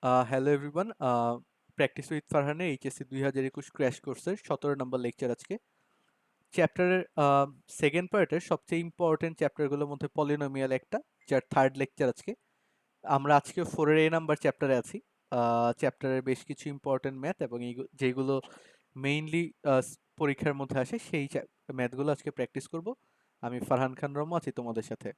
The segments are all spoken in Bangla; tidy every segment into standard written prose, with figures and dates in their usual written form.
হ্যালো এভরিওয়ান, প্র্যাকটিস উইথ ফারহানের এইচএসসি 2021 ক্র্যাশ কোর্সের 17 নম্বর লেকচার আজকে। চ্যাপ্টারের সেকেন্ড পার্টের সবচেয়ে ইম্পর্টেন্ট চ্যাপ্টারগুলোর মধ্যে পলিনোমিয়াল একটা, যার থার্ড লেকচার আজকে। আমরা আজকে 4-এর A নাম্বার চ্যাপ্টারে আছি। চ্যাপ্টারের বেশ কিছু ইম্পর্টেন্ট ম্যাথ এবং যেগুলো মেইনলি পরীক্ষার মধ্যে আসে সেই ম্যাথগুলো আজকে প্র্যাকটিস করব। আমি ফারহান খান রহমান আছি তোমাদের সাথে।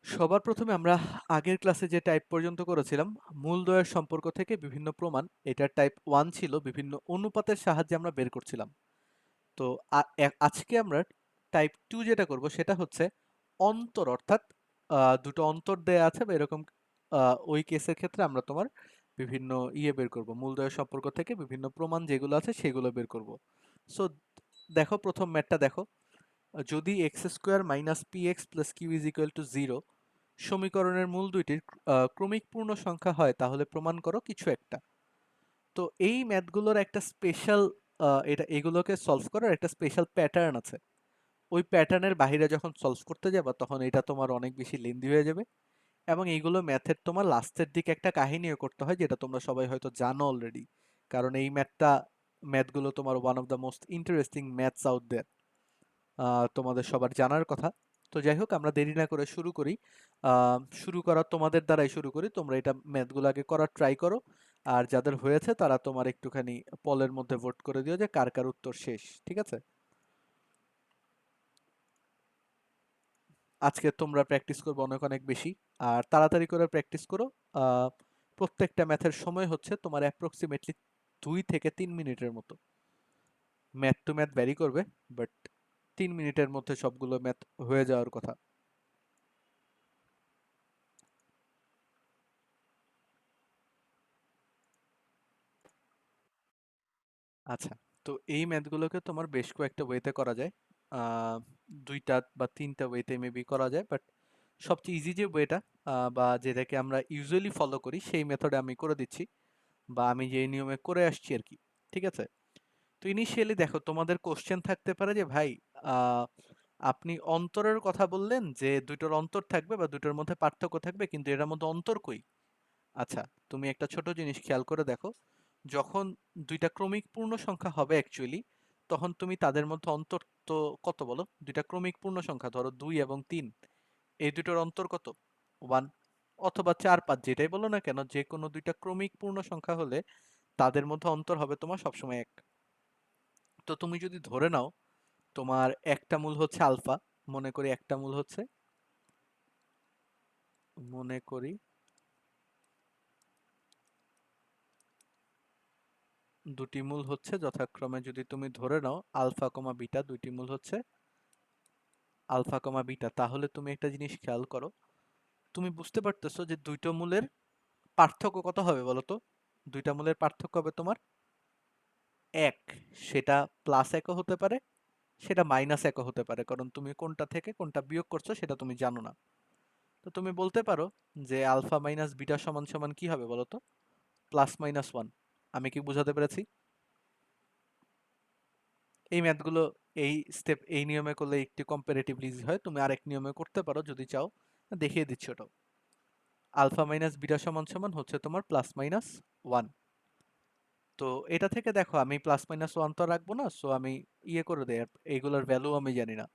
সবার প্রথমে আমরা আগের ক্লাসে যে টাইপ পর্যন্ত করেছিলাম, মূলদ্বয়ের সম্পর্ক থেকে বিভিন্ন প্রমাণ, এটার টাইপ 1 ছিল, বিভিন্ন অনুপাতের সাহায্যে আমরা বের করছিলাম। তো আজকে আমরা টাইপ 2 যেটা করব সেটা হচ্ছে অন্তর, অর্থাৎ দুটো অন্তর দেয়া আছে বা এরকম ওই কেসের ক্ষেত্রে আমরা তোমার বিভিন্ন বের করব, মূলদ্বয়ের সম্পর্ক থেকে বিভিন্ন প্রমাণ যেগুলো আছে সেগুলো বের করব। সো দেখো, প্রথম ম্যাথটা দেখো, যদি x square minus p x plus q is equal to zero সমীকরণের মূল দুইটির ক্রমিক পূর্ণ সংখ্যা হয়, তাহলে প্রমাণ করো কিছু একটা। তো এই ম্যাথগুলোর একটা স্পেশাল, এগুলোকে সলভ করার একটা স্পেশাল প্যাটার্ন আছে। ওই প্যাটার্নের বাইরে যখন সলভ করতে যাবা তখন এটা তোমার অনেক বেশি লেন্দি হয়ে যাবে, এবং এইগুলো ম্যাথের তোমার লাস্টের দিকে একটা কাহিনীও করতে হয়, যেটা তোমরা সবাই হয়তো জানো অলরেডি, কারণ এই ম্যাথগুলো তোমার one of the most interesting maths out there, তোমাদের সবার জানার কথা। তো যাই হোক, আমরা দেরি না করে শুরু করি। শুরু করা তোমাদের দ্বারাই শুরু করি, তোমরা এটা ম্যাথগুলো আগে করার ট্রাই করো, আর যাদের হয়েছে তারা তোমার একটুখানি পলের মধ্যে ভোট করে দিও যে কার কার উত্তর শেষ, ঠিক আছে? আজকে তোমরা প্র্যাকটিস করবে অনেক অনেক বেশি, আর তাড়াতাড়ি করে প্র্যাকটিস করো। আহ, প্রত্যেকটা ম্যাথের সময় হচ্ছে তোমার অ্যাপ্রক্সিমেটলি 2 থেকে 3 মিনিটের মতো। ম্যাথ টু ম্যাথ ভ্যারি করবে, বাট 3 মিনিটের মধ্যে সবগুলো ম্যাথ হয়ে যাওয়ার কথা। আচ্ছা, তো এই ম্যাথগুলোকে তোমার বেশ কয়েকটা ওয়েতে করা যায়। আহ, 2টা বা 3টা ওয়েতে মেবি করা যায়, বাট সবচেয়ে ইজি যে ওয়েটা বা যেটাকে আমরা ইউজুয়ালি ফলো করি সেই মেথডে আমি করে দিচ্ছি, বা আমি যে নিয়মে করে আসছি আর কি। ঠিক আছে? তো ইনিশিয়ালি দেখো, তোমাদের কোশ্চেন থাকতে পারে যে ভাই, আহ, আপনি অন্তরের কথা বললেন যে দুটোর অন্তর থাকবে বা দুটোর মধ্যে পার্থক্য থাকবে, কিন্তু এটার মধ্যে অন্তর কই? আচ্ছা, তুমি একটা ছোট জিনিস খেয়াল করে দেখো, যখন দুইটা ক্রমিক পূর্ণ সংখ্যা হবে অ্যাকচুয়ালি, তখন তুমি তাদের মধ্যে অন্তর তো কত বলো? দুইটা ক্রমিক পূর্ণ সংখ্যা ধরো 2 এবং 3, এই দুটোর অন্তর কত? 1, অথবা 4, 5, যেটাই বলো না কেন, যে কোনো দুইটা ক্রমিক পূর্ণ সংখ্যা হলে তাদের মধ্যে অন্তর হবে তোমার সবসময় 1। তো তুমি যদি ধরে নাও তোমার একটা মূল হচ্ছে আলফা, মনে করি একটা মূল হচ্ছে, মনে করি দুটি মূল হচ্ছে যথাক্রমে, যদি তুমি ধরে নাও আলফা কমা বিটা, দুইটি মূল হচ্ছে আলফা কমা বিটা, তাহলে তুমি একটা জিনিস খেয়াল করো, তুমি বুঝতে পারতেছো যে দুইটা মূলের পার্থক্য কত হবে বলো তো? দুইটা মূলের পার্থক্য হবে তোমার 1। সেটা +1ও হতে পারে, সেটা -1ও হতে পারে, কারণ তুমি কোনটা থেকে কোনটা বিয়োগ করছো সেটা তুমি জানো না। তো তুমি বলতে পারো যে আলফা মাইনাস বিটা সমান সমান কি হবে বলো তো? +-1। আমি কি বুঝাতে পেরেছি? এই ম্যাথগুলো এই নিয়মে করলে একটু কম্পারেটিভলি ইজি হয়, তুমি আরেক নিয়মে করতে পারো যদি চাও, দেখিয়ে দিচ্ছি ওটাও। আলফা মাইনাস বিটা সমান সমান হচ্ছে তোমার +-1। তো এটা থেকে দেখো, আমি +-1 তো রাখবো না, সো আমি করে দেই, এইগুলোর ভ্যালু আমি জানি না।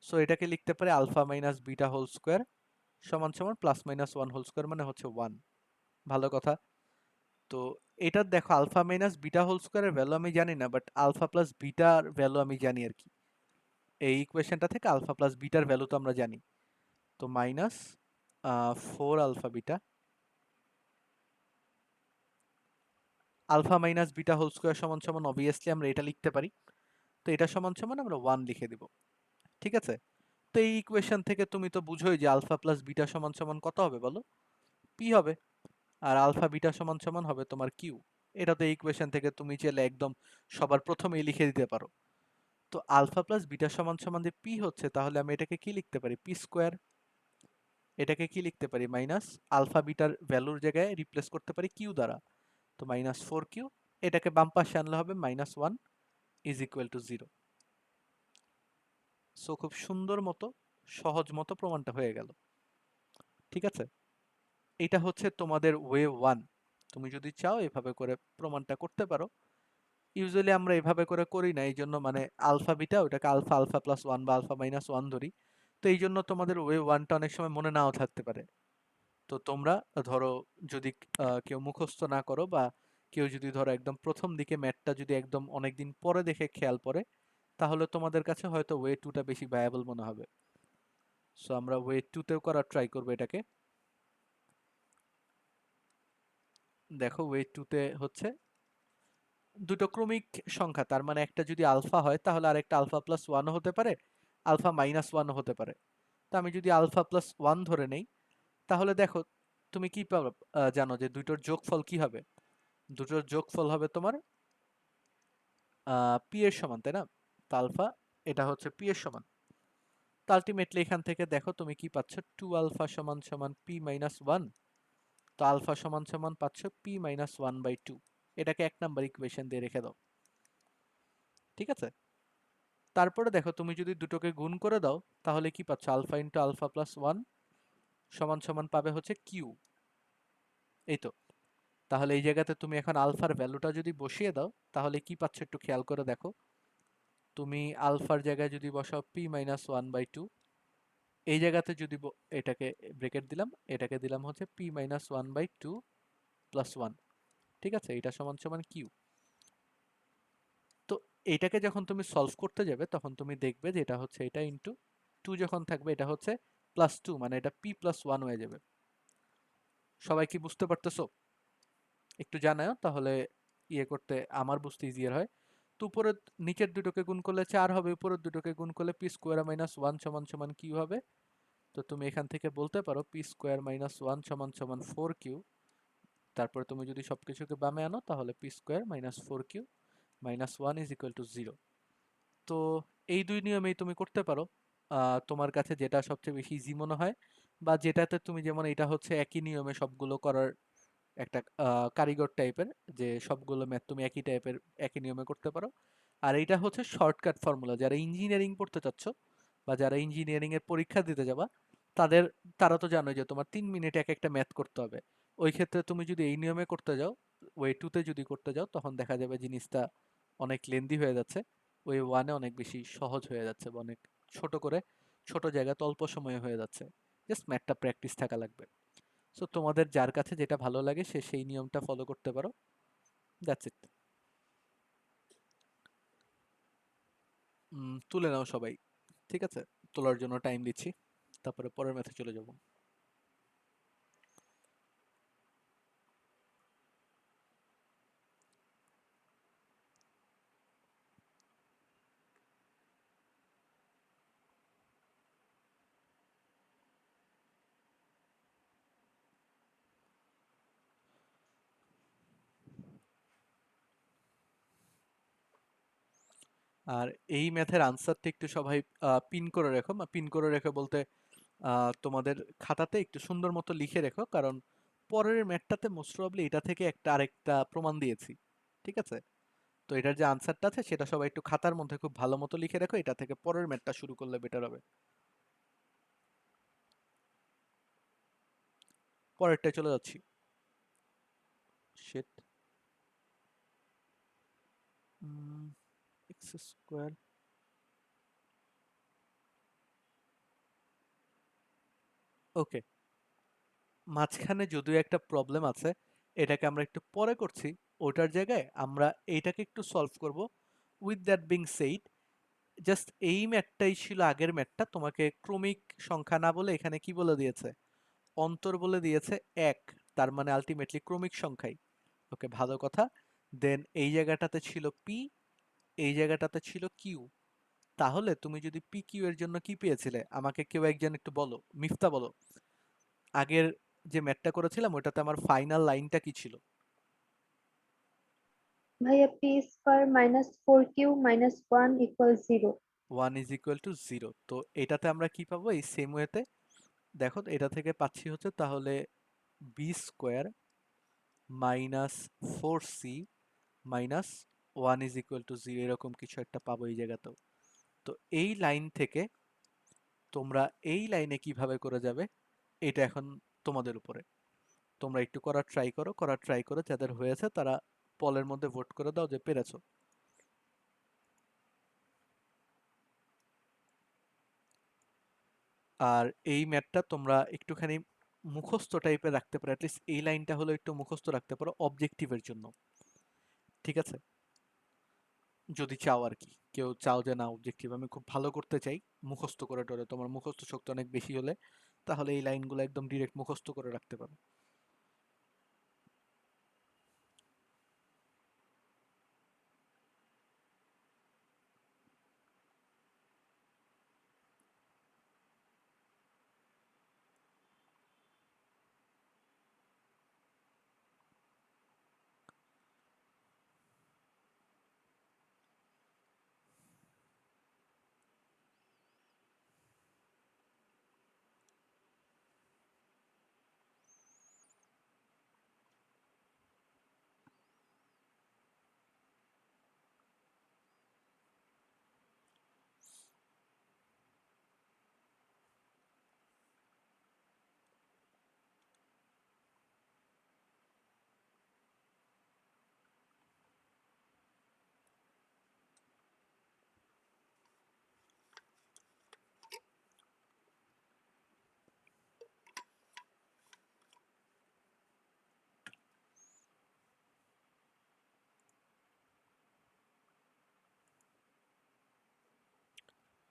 সো এটাকে লিখতে পারি alpha minus beta whole square সমান সমান +-1 হোল স্কোয়ার, মানে হচ্ছে 1। ভালো কথা। তো এটার দেখো, আলফা মাইনাস বিটা হোল স্কোয়ারের ভ্যালু আমি জানি না, বাট আলফা প্লাস বিটার ভ্যালু আমি জানি আর কি। এই ইকুয়েশনটা থেকে আলফা প্লাস বিটার ভ্যালু তো আমরা জানি। তো -4 alpha beta, alpha minus beta whole square সমান সমান অবভিয়াসলি আমরা এটা লিখতে পারি। তো এটা সমান সমান আমরা 1 লিখে দিব। ঠিক আছে? তো এই ইকুয়েশন থেকে তুমি তো বুঝোই যে আলফা প্লাস বিটা সমান সমান কত হবে বলো? পি হবে। আর আলফা বিটা সমান সমান হবে তোমার কিউ। এটা তো এই ইকুয়েশন থেকে তুমি চাইলে একদম সবার প্রথমেই লিখে দিতে পারো। তো আলফা প্লাস বিটা সমান সমান যে পি হচ্ছে, তাহলে আমি এটাকে কি লিখতে পারি? P square. এটাকে কি লিখতে পারি? মাইনাস আলফা বিটার ভ্যালুর জায়গায় রিপ্লেস করতে পারি কিউ দ্বারা। তো -4 কিউ, এটাকে বাম পাশে আনলে হবে -1 ইজ ইকুয়াল টু 0। সো খুব সুন্দর মতো, সহজ মতো প্রমাণটা হয়ে গেল। ঠিক আছে? এটা হচ্ছে তোমাদের ওয়ে ওয়ান। তুমি যদি চাও এভাবে করে প্রমাণটা করতে পারো। ইউজুয়ালি আমরা এভাবে করে করি না, এই জন্য মানে আলফা বিটা ওটাকে আলফা আলফা প্লাস ওয়ান বা আলফা মাইনাস ওয়ান ধরি। তো এই জন্য তোমাদের ওয়ে ওয়ানটা অনেক সময় মনে নাও থাকতে পারে। তো তোমরা ধরো যদি কেউ মুখস্থ না করো বা কেউ যদি ধরো একদম প্রথম দিকে ম্যাথটা যদি একদম অনেকদিন পরে দেখে খেয়াল পড়ে, তাহলে তোমাদের কাছে হয়তো ওয়ে টুটা বেশি ভায়াবল মনে হবে। সো আমরা ওয়ে টুতেও করার ট্রাই করবো এটাকে। দেখো ওয়ে টুতে হচ্ছে দুটো ক্রমিক সংখ্যা, তার মানে একটা যদি আলফা হয় তাহলে আরেকটা আলফা প্লাস ওয়ানও হতে পারে, আলফা মাইনাস ওয়ানও হতে পারে। তো আমি যদি আলফা প্লাস ওয়ান ধরে নেই, তাহলে দেখো তুমি কি পাবে, জানো যে দুটোর যোগফল কি হবে? দুটোর যোগফল হবে তোমার পি এর সমান, তাই না? তো আলফা এটা হচ্ছে পি এর সমান। তো আলটিমেটলি এখান থেকে দেখো তুমি কি পাচ্ছ, টু আলফা সমান সমান পি মাইনাস ওয়ান। তো আলফা সমান সমান পাচ্ছ p minus one by two. এটাকে এক নাম্বার ইকুয়েশন দিয়ে রেখে দাও, ঠিক আছে? তারপরে দেখো তুমি যদি দুটোকে গুণ করে দাও, তাহলে কি পাচ্ছ, alpha into alpha plus one সমান সমান পাবে হচ্ছে কিউ। এই তো। তাহলে এই জায়গাতে তুমি এখন আলফার ভ্যালুটা যদি বসিয়ে দাও, তাহলে কি পাচ্ছ একটু খেয়াল করে দেখো। তুমি আলফার জায়গায় যদি বসাও p minus one by two, এই জায়গাতে যদি এটাকে ব্রেকেট দিলাম, এটাকে দিলাম হচ্ছে p minus one by two plus one, ঠিক আছে? এটা সমান সমান কিউ। তো এইটাকে যখন তুমি সলভ করতে যাবে, তখন তুমি দেখবে যে এটা হচ্ছে এটা ইন্টু টু যখন থাকবে, এটা হচ্ছে প্লাস টু, মানে এটা পি প্লাস ওয়ান হয়ে যাবে। সবাই কি বুঝতে পারতেছো? একটু জানাও, তাহলে ইয়ে করতে আমার বুঝতে ইজিয়ার হয়। তো উপরের নিচের দুটোকে গুণ করলে 4 হবে, উপরের দুটোকে গুণ করলে পি স্কোয়ার মাইনাস ওয়ান সমান সমান কিউ হবে। তো তুমি এখান থেকে বলতে পারো পি স্কোয়ার মাইনাস ওয়ান সমান সমান ফোর কিউ। তারপরে তুমি যদি সবকিছুকে বামে আনো, তাহলে p square minus four q minus one is equal to zero. তো এই দুই নিয়মেই তুমি করতে পারো, তোমার কাছে যেটা সবচেয়ে বেশি ইজি মনে হয়, বা যেটাতে তুমি যেমন এটা হচ্ছে একই নিয়মে সবগুলো করার একটা কারিগর টাইপের, যে সবগুলো ম্যাথ তুমি একই টাইপের একই নিয়মে করতে পারো। আর এইটা হচ্ছে শর্টকাট ফর্মুলা, যারা ইঞ্জিনিয়ারিং পড়তে চাচ্ছ বা যারা ইঞ্জিনিয়ারিং এর পরীক্ষা দিতে যাবা, তাদের তারা তো জানো যে তোমার 3 মিনিটে এক একটা ম্যাথ করতে হবে। ওই ক্ষেত্রে তুমি যদি এই নিয়মে করতে যাও, ওয়ে টুতে যদি করতে যাও, তখন দেখা যাবে জিনিসটা অনেক লেন্দি হয়ে যাচ্ছে। ওয়ে ওয়ানে অনেক বেশি সহজ হয়ে যাচ্ছে, বা অনেক ছোট করে ছোট জায়গাতে অল্প সময়ে হয়ে যাচ্ছে। জাস্ট ম্যাথটা প্র্যাকটিস থাকা লাগবে। সো তোমাদের যার কাছে যেটা ভালো লাগে সে সেই নিয়মটা ফলো করতে পারো। That's it. তুলে নাও সবাই, ঠিক আছে? তোলার জন্য টাইম দিচ্ছি, তারপরে পরের ম্যাথে চলে যাব। আর এই ম্যাথের আনসারটা একটু সবাই পিন করে রেখো, পিন করে রেখো বলতে তোমাদের খাতাতে একটু সুন্দর মতো লিখে রেখো, কারণ পরের ম্যাথটাতে মোস্ট প্রবাবলি এটা থেকে একটা আরেকটা প্রমাণ দিয়েছি, ঠিক আছে? তো এটার যে আনসারটা আছে সেটা সবাই একটু খাতার মধ্যে খুব ভালো মতো লিখে রাখো, এটা থেকে পরের ম্যাথটা শুরু করলে বেটার হবে। পরেরটায় চলে যাচ্ছি। সেট এক্স স্কোয়ার, ওকে। মাঝখানে যদিও একটা প্রবলেম আছে, এটাকে আমরা একটু পরে করছি। ওটার জায়গায় আমরা এইটাকে একটু সলভ করব। With that being said, just এই ম্যাথটাই ছিল আগের ম্যাথটা, তোমাকে ক্রমিক সংখ্যা না বলে এখানে কি বলে দিয়েছে, অন্তর বলে দিয়েছে এক। তার মানে আলটিমেটলি ক্রমিক সংখ্যাই। ওকে, ভালো কথা। দেন এই জায়গাটাতে ছিল পি, এই জায়গাটাতে ছিল কিউ। তাহলে তুমি যদি পি কিউ এর জন্য কি পেয়েছিলে, আমাকে কেউ একজন একটু বলো, মিফতা বলো। আগের যে ম্যাথটা করেছিলাম ওটাতে আমার ফাইনাল লাইনটা কি ছিল? ভাইয়া p square minus four q minus one equal zero. One is equal to zero. তো এটাতে আমরা কি পাবো এই সেম ওয়েতে? দেখো এটা থেকে পাচ্ছি হচ্ছে তাহলে b square minus four c minus one is equal to zero, এরকম কিছু একটা পাবো এই জায়গাতেও। তো এই লাইন থেকে তোমরা এই লাইনে কিভাবে করে যাবে, এটা এখন তোমাদের উপরে। তোমরা একটু করার ট্রাই করো, যাদের হয়েছে তারা পলের মধ্যে ভোট করে দাও যে পেরেছো। আর এই ম্যাথটা তোমরা একটুখানি মুখস্থ টাইপের রাখতে পারো, অ্যাটলিস্ট এই লাইনটা হলো একটু মুখস্থ রাখতে পারো অবজেক্টিভের জন্য, ঠিক আছে? যদি চাও আর কি, কেউ চাও যে না অবজেক্টিভ আমি খুব ভালো করতে চাই, মুখস্থ করে টরে, তোমার মুখস্থ শক্তি অনেক বেশি হলে তাহলে এই লাইনগুলো একদম ডিরেক্ট মুখস্থ করে রাখতে পারো।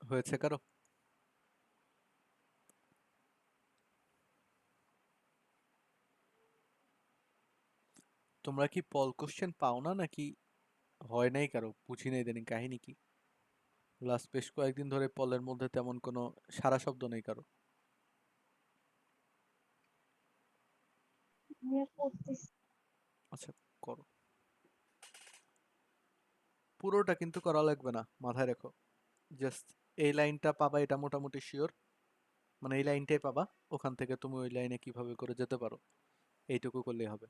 হয়েছে কারো? তোমরা কি পল কোশ্চেন পাও না নাকি হয় নাই কারো? বুঝি নাই ইদানিং কাহিনী কি, লাস্ট বেশ কয়েকদিন ধরে পলের মধ্যে তেমন কোনো সারা শব্দ নেই কারো। ভাইয়া করতেছি। আচ্ছা, করো। পুরোটা কিন্তু করা লাগবে না, মাথায় রেখো। জাস্ট এই লাইনটা পাবা, এটা মোটামুটি শিওর, মানে এই লাইনটাই পাবা, ওখান থেকে তুমি ওই লাইনে কিভাবে করে যেতে পারো এইটুকু করলেই হবে।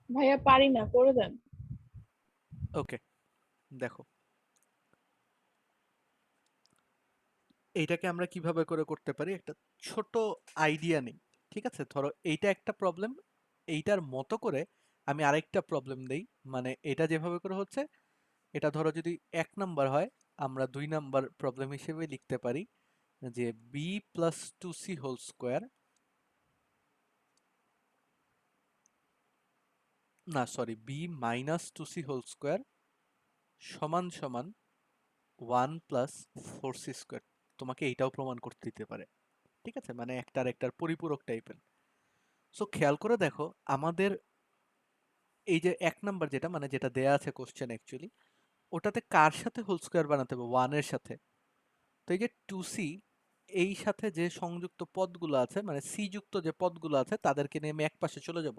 ভাইয়া পারি না, করে দেন। ওকে, দেখো এইটাকে আমরা কিভাবে করে করতে পারি, একটা ছোট আইডিয়া নেই, ঠিক আছে? ধরো এইটা একটা প্রবলেম, এইটার মতো করে আমি আরেকটা প্রবলেম দেই, মানে এটা যেভাবে করে হচ্ছে, এটা ধরো যদি 1 নাম্বার হয়, আমরা 2 নাম্বার প্রবলেম হিসেবে লিখতে পারি যে B plus 2c whole square, না sorry, B minus 2c whole square সমান সমান 1 প্লাস 4c স্কোয়ার। তোমাকে এইটাও প্রমাণ করতে দিতে পারে, ঠিক আছে? মানে একটার একটার পরিপূরক টাইপের। সো খেয়াল করে দেখো, আমাদের এই যে 1 নাম্বার যেটা, মানে যেটা দেয়া আছে কোশ্চেন অ্যাকচুয়ালি, ওটাতে কার সাথে হোল স্কোয়ার বানাতে হবে? 1-এর সাথে। তো এই যে 2c, এই সাথে যে সংযুক্ত পদগুলো আছে, মানে সি যুক্ত যে পদগুলো আছে তাদেরকে নিয়ে আমি এক পাশে চলে যাব।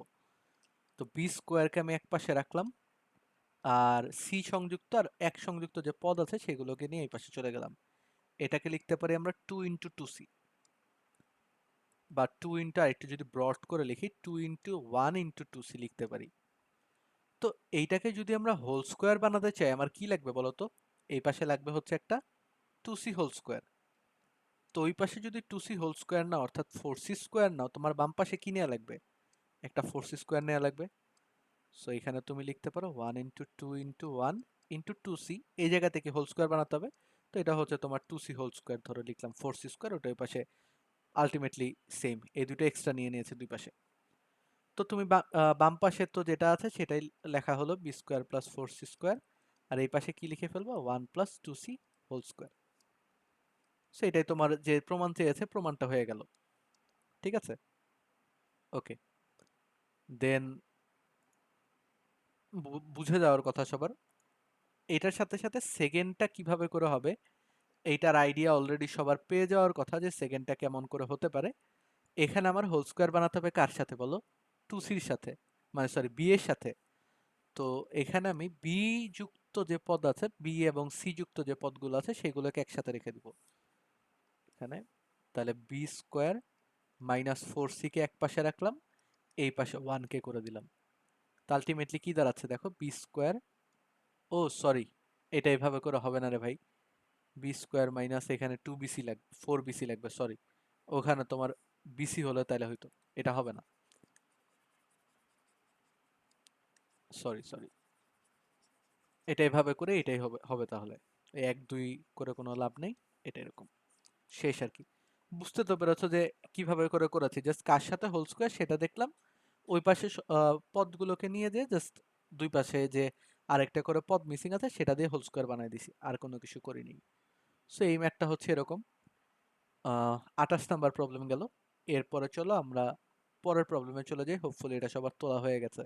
তো বি স্কোয়ারকে আমি এক পাশে রাখলাম, আর সি সংযুক্ত আর এক সংযুক্ত যে পদ আছে সেগুলোকে নিয়ে এই পাশে চলে গেলাম। এটাকে লিখতে পারি আমরা 2 × 2c, বা 2 আরেকটু যদি ব্রড করে লিখি 2 × 1 × 2c লিখতে পারি। তো এইটাকে যদি আমরা হোল স্কোয়ার বানাতে চাই, আমার কি লাগবে বলতো? এই পাশে লাগবে হচ্ছে একটা 2c হোল স্কোয়ার। তো ওই পাশে যদি 2c হোল স্কোয়ার নাও, অর্থাৎ 4c স্কোয়ার নাও, তোমার বাম পাশে কি নেওয়া লাগবে? একটা 4c স্কোয়ার নেওয়া লাগবে। সো এখানে তুমি লিখতে পারো 1 × 2 × 1 × 2c, এই জায়গা থেকে হোল স্কোয়ার বানাতে হবে। তো এটা হচ্ছে তোমার 2c হোল স্কোয়ার, ধরো লিখলাম 4c স্কোয়ার, ওটা ওই পাশে আলটিমেটলি সেম, এই দুটো এক্সট্রা নিয়ে নিয়েছে দুই পাশে। তো তুমি বাম পাশে তো যেটা আছে সেটাই লেখা হলো B square plus 4c square, আর এই পাশে কি লিখে ফেলবো? 1 + 2c হোল স্কোয়ার। সেটাই তোমার যে প্রমাণ চেয়েছে, প্রমাণটা হয়ে গেল, ঠিক আছে? ওকে, দেন বুঝে যাওয়ার কথা সবার। এটার সাথে সাথে সেকেন্ডটা কিভাবে করে হবে এইটার আইডিয়া অলরেডি সবার পেয়ে যাওয়ার কথা, যে সেকেন্ডটা কেমন করে হতে পারে। এখানে আমার হোল স্কোয়ার বানাতে হবে কার সাথে বলো? 2cর সাথে, মানে সরি বি এর সাথে। তো এখানে আমি বি যুক্ত যে পদ আছে, বি এবং সি যুক্ত যে পদগুলো আছে সেগুলোকে একসাথে রেখে দিব এখানে। তাহলে বি স্কোয়ার মাইনাস 4c কে এক পাশে রাখলাম, এই পাশে 1 কে করে দিলাম। তো আলটিমেটলি কি দাঁড়াচ্ছে দেখো, বি স্কোয়ার, ও সরি, এটা এভাবে করে হবে না রে ভাই। বি স্কোয়ার মাইনাস এখানে 2bc লাগবে, 4bc লাগবে, সরি। ওখানে তোমার বিসি হলে তাহলে হয়তো, এটা হবে না, সরি সরি। এটা এভাবে করে এটাই হবে হবে তাহলে। এই 1 2 করে কোনো লাভ নেই, এটা এরকম শেষ আর কি। বুঝতে তো পেরেছো যে কিভাবে করে করেছি, জাস্ট কার সাথে হোল স্কোয়ার সেটা দেখলাম, ওই পাশে পদগুলোকে নিয়ে যে জাস্ট দুই পাশে যে আরেকটা করে পদ মিসিং আছে সেটা দিয়ে হোল স্কোয়ার বানাই দিছি, আর কোনো কিছু করিনি। সো এই ম্যাথটা হচ্ছে এরকম। 28 নাম্বার প্রবলেম গেল। এরপরে চলো আমরা পরের প্রবলেমে চলে যাই, হোপফুলি এটা সবার তোলা হয়ে গেছে।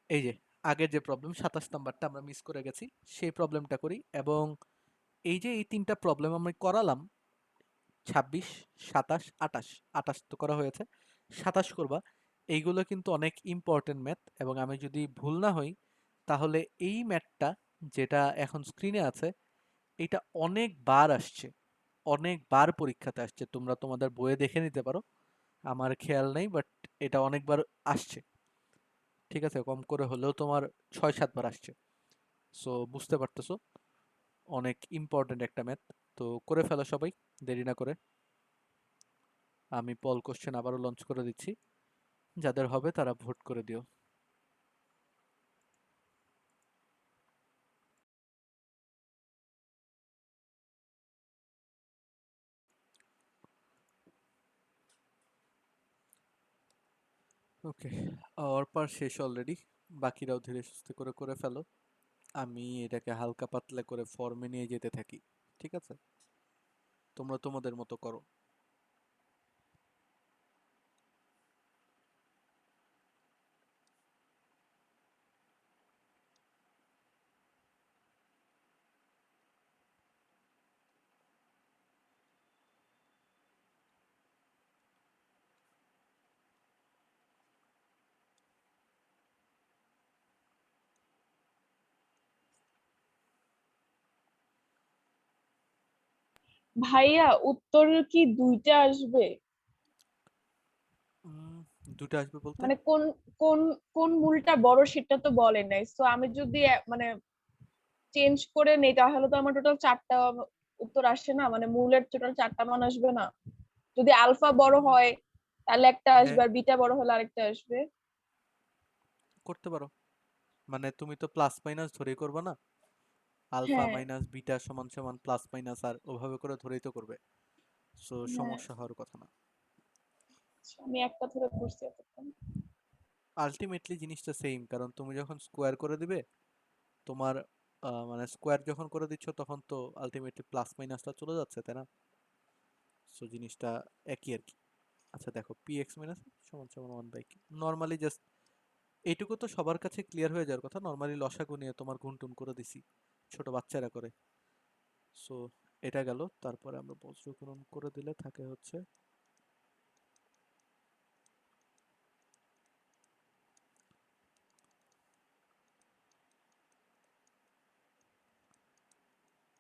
এই যে আগের যে প্রবলেম 27 নাম্বারটা আমরা মিস করে গেছি, সেই প্রবলেমটা করি। এবং এই যে এই তিনটা প্রবলেম আমি করালাম, 26, 27, 28, 28 তো করা হয়েছে, 27 করবা। এইগুলো কিন্তু অনেক ইম্পর্টেন্ট ম্যাথ, এবং আমি যদি ভুল না হই তাহলে এই ম্যাথটা যেটা এখন স্ক্রিনে আছে, এটা অনেকবার আসছে, অনেকবার পরীক্ষাতে আসছে। তোমরা তোমাদের বইয়ে দেখে নিতে পারো, আমার খেয়াল নেই, বাট এটা অনেকবার আসছে। ঠিক আছে, কম করে হলেও তোমার 6 7 বার আসছে। সো বুঝতে পারতেছো অনেক ইম্পর্টেন্ট একটা ম্যাথ। তো করে ফেলো সবাই, দেরি না করে। আমি পল কোশ্চেন আবারও লঞ্চ করে দিচ্ছি, যাদের হবে তারা ভোট করে দিও। ওকে, অর্পার শেষ অলরেডি, বাকিরাও ধীরে সুস্থে করে করে ফেলো। আমি এটাকে হালকা পাতলা করে ফর্মে নিয়ে যেতে থাকি, ঠিক আছে? তোমরা তোমাদের মতো করো। ভাইয়া উত্তর কি দুইটা আসবে? উম, দুটো আসবে বলতে? মানে কোন কোন কোন মূলটা বড় সেটা তো বলে নাই, তো আমি যদি মানে চেঞ্জ করে নেই তাহলে তো আমার টোটাল চারটা উত্তর আসে না, মানে মূলের টোটাল চারটা মান আসবে না? যদি আলফা বড় উম, হয় তাহলে একটা আসবে, হ্যাঁ, আর বিটা বড় হলে আরেকটা আসবে। করতে পারো। মানে তুমি তো প্লাস মাইনাস ধরেই করবে না, আলফা হ্যাঁ। মাইনাস বিটা সমান সমান প্লাস মাইনাস, আর ওভাবে করে ধরেই তো করবে। সো হ্যাঁ, সমস্যা হওয়ার কথা না। আমি একটা ধরে করছি এতক্ষণ। আলটিমেটলি জিনিসটা সেম, কারণ তুমি যখন স্কোয়ার করে দিবে, তোমার মানে স্কোয়ার যখন করে দিচ্ছ তখন তো আলটিমেটলি প্লাস মাইনাসটা চলে যাচ্ছে, তাই না? সো জিনিসটা একই আর কি। আচ্ছা দেখো, পি এক্স মাইনাস সমান সমান 1/কি, নর্মালি জাস্ট এইটুকু তো সবার কাছে ক্লিয়ার হয়ে যাওয়ার কথা। নর্মালি লসাগু নিয়ে তোমার গুনটুন করে দিছি, ছোট বাচ্চারা করে। সো এটা গেল। তারপরে আমরা বজ্রগুণন করে দিলে থাকে হচ্ছে,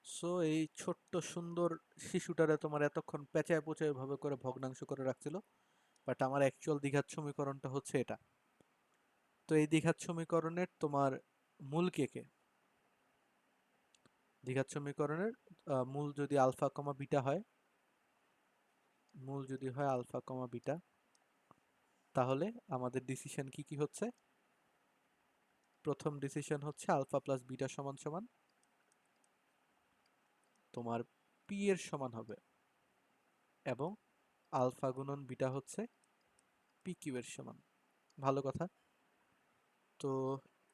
সো এই ছোট্ট সুন্দর শিশুটারে তোমার এতক্ষণ পেঁচায় পোচায় ভাবে করে ভগ্নাংশ করে রাখছিল, বাট আমার অ্যাকচুয়াল দ্বিঘাত সমীকরণটা হচ্ছে এটা। তো এই দ্বিঘাত সমীকরণের তোমার মূল কে কে? দ্বিঘাত সমীকরণের মূল যদি আলফা কমা বিটা হয়, মূল যদি হয় আলফা কমা বিটা, তাহলে আমাদের ডিসিশন কি কি হচ্ছে? প্রথম ডিসিশন হচ্ছে আলফা প্লাস বিটা সমান সমান তোমার পি এর সমান হবে, এবং আলফা গুণন বিটা হচ্ছে পি কিউ এর সমান। ভালো কথা। তো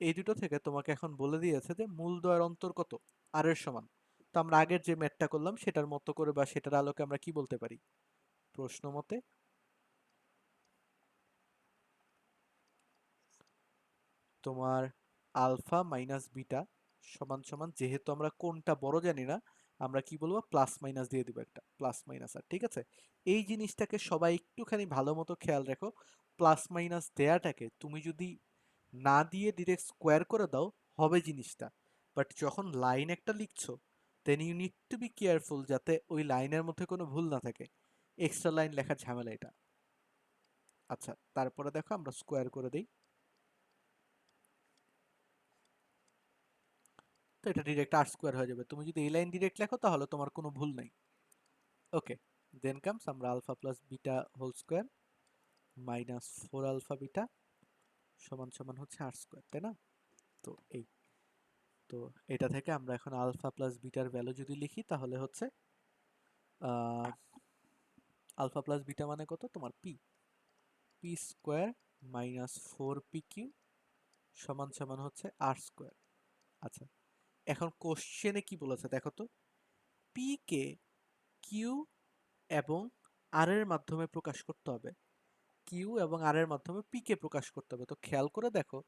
এই দুটো থেকে তোমাকে এখন বলে দিয়েছে যে মূল দ্বয়ের অন্তর কত, আর এর সমান। তো আমরা আগের যে ম্যাথটা করলাম সেটার মতো করে বা সেটার আলোকে আমরা কি বলতে পারি? প্রশ্ন মতে তোমার আলফা মাইনাস বিটা সমান সমান, যেহেতু আমরা কোনটা বড় জানি না, আমরা কি বলবো, প্লাস মাইনাস দিয়ে দিব, একটা প্লাস মাইনাস। আর ঠিক আছে, এই জিনিসটাকে সবাই একটুখানি ভালো মতো খেয়াল রেখো। প্লাস মাইনাস দেয়াটাকে তুমি যদি না দিয়ে ডিরেক্ট স্কোয়ার করে দাও, হবে জিনিসটা, বাট যখন লাইন একটা লিখছো, then you need to be careful যাতে ওই লাইনের মধ্যে কোনো ভুল না থাকে। এক্সট্রা লাইন লেখার ঝামেলা এটা। আচ্ছা তারপরে দেখো আমরা স্কোয়ার করে দিই। তো এটা ডিরেক্ট আর স্কোয়ার হয়ে যাবে। তুমি যদি এই লাইন ডিরেক্ট লেখো তাহলে তোমার কোনো ভুল নাই। ওকে, দেন কামস আমরা alpha plus beta whole square minus 4 alpha beta সমান সমান হচ্ছে আর স্কোয়ার, তাই না? তো এই, তো এটা থেকে আমরা এখন আলফা প্লাস বিটার ভ্যালু যদি লিখি তাহলে হচ্ছে আলফা প্লাস বিটা মানে কত তোমার p, p square minus 4 p q সমান সমান হচ্ছে আর স্কোয়ার। আচ্ছা, এখন কোশ্চেনে কি বলেছে দেখো তো, পি কে কিউ এবং আর এর মাধ্যমে প্রকাশ করতে হবে, কিউ এবং আর এর মাধ্যমে পি কে প্রকাশ করতে হবে। তো খেয়াল করে দেখো,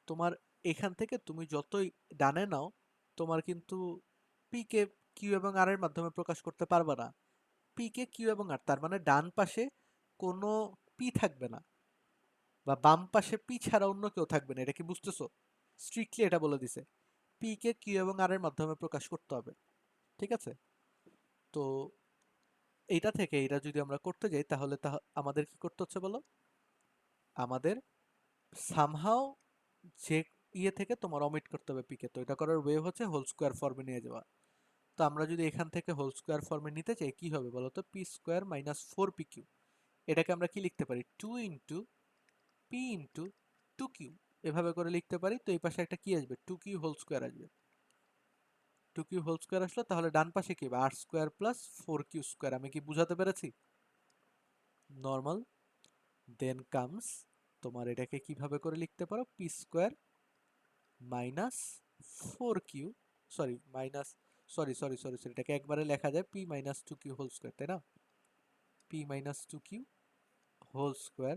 তোমার এখান থেকে তুমি যতই ডানে নাও তোমার কিন্তু পি কে কিউ এবং আর এর মাধ্যমে প্রকাশ করতে পারবে না। পি কে কিউ এবং আর, তার মানে ডান পাশে কোনো পি থাকবে না, বা বাম পাশে পি ছাড়া অন্য কেউ থাকবে না। এটা কি বুঝতেছো? স্ট্রিক্টলি এটা বলে দিছে পি কে কিউ এবং আর এর মাধ্যমে প্রকাশ করতে হবে, ঠিক আছে? তো এইটা থেকে এটা যদি আমরা করতে যাই তাহলে আমাদের কি করতে হচ্ছে বলো, আমাদের সামহাও যে ইয়ে থেকে তোমার অমিট করতে হবে পিকে। তো এটা করার ওয়ে হচ্ছে হোল স্কোয়ার ফর্মে নিয়ে যাওয়া। তো আমরা যদি এখান থেকে হোল স্কোয়ার ফর্মে নিতে চাই কি হবে বলো তো, p square minus 4 p q, এটাকে আমরা কি লিখতে পারি, 2 ইন্টু পি ইন্টু 2 কিউ, এভাবে করে লিখতে পারি। তো এই পাশে একটা কি আসবে, 2 কিউ হোল স্কোয়ার আসবে। 2 কিউ হোল স্কোয়ার আসলো, তাহলে ডান পাশে কি হবে, আর স্কোয়ার প্লাস 4 কিউ স্কোয়ার। আমি কি বুঝাতে পেরেছি? নর্মাল। দেন কামস তোমার এটাকে কিভাবে করে লিখতে পারো, p square minus 4 q, sorry minus, sorry, এটাকে একবারে লেখা যায় p minus 2 q whole square, তাই না? P minus 2 q whole square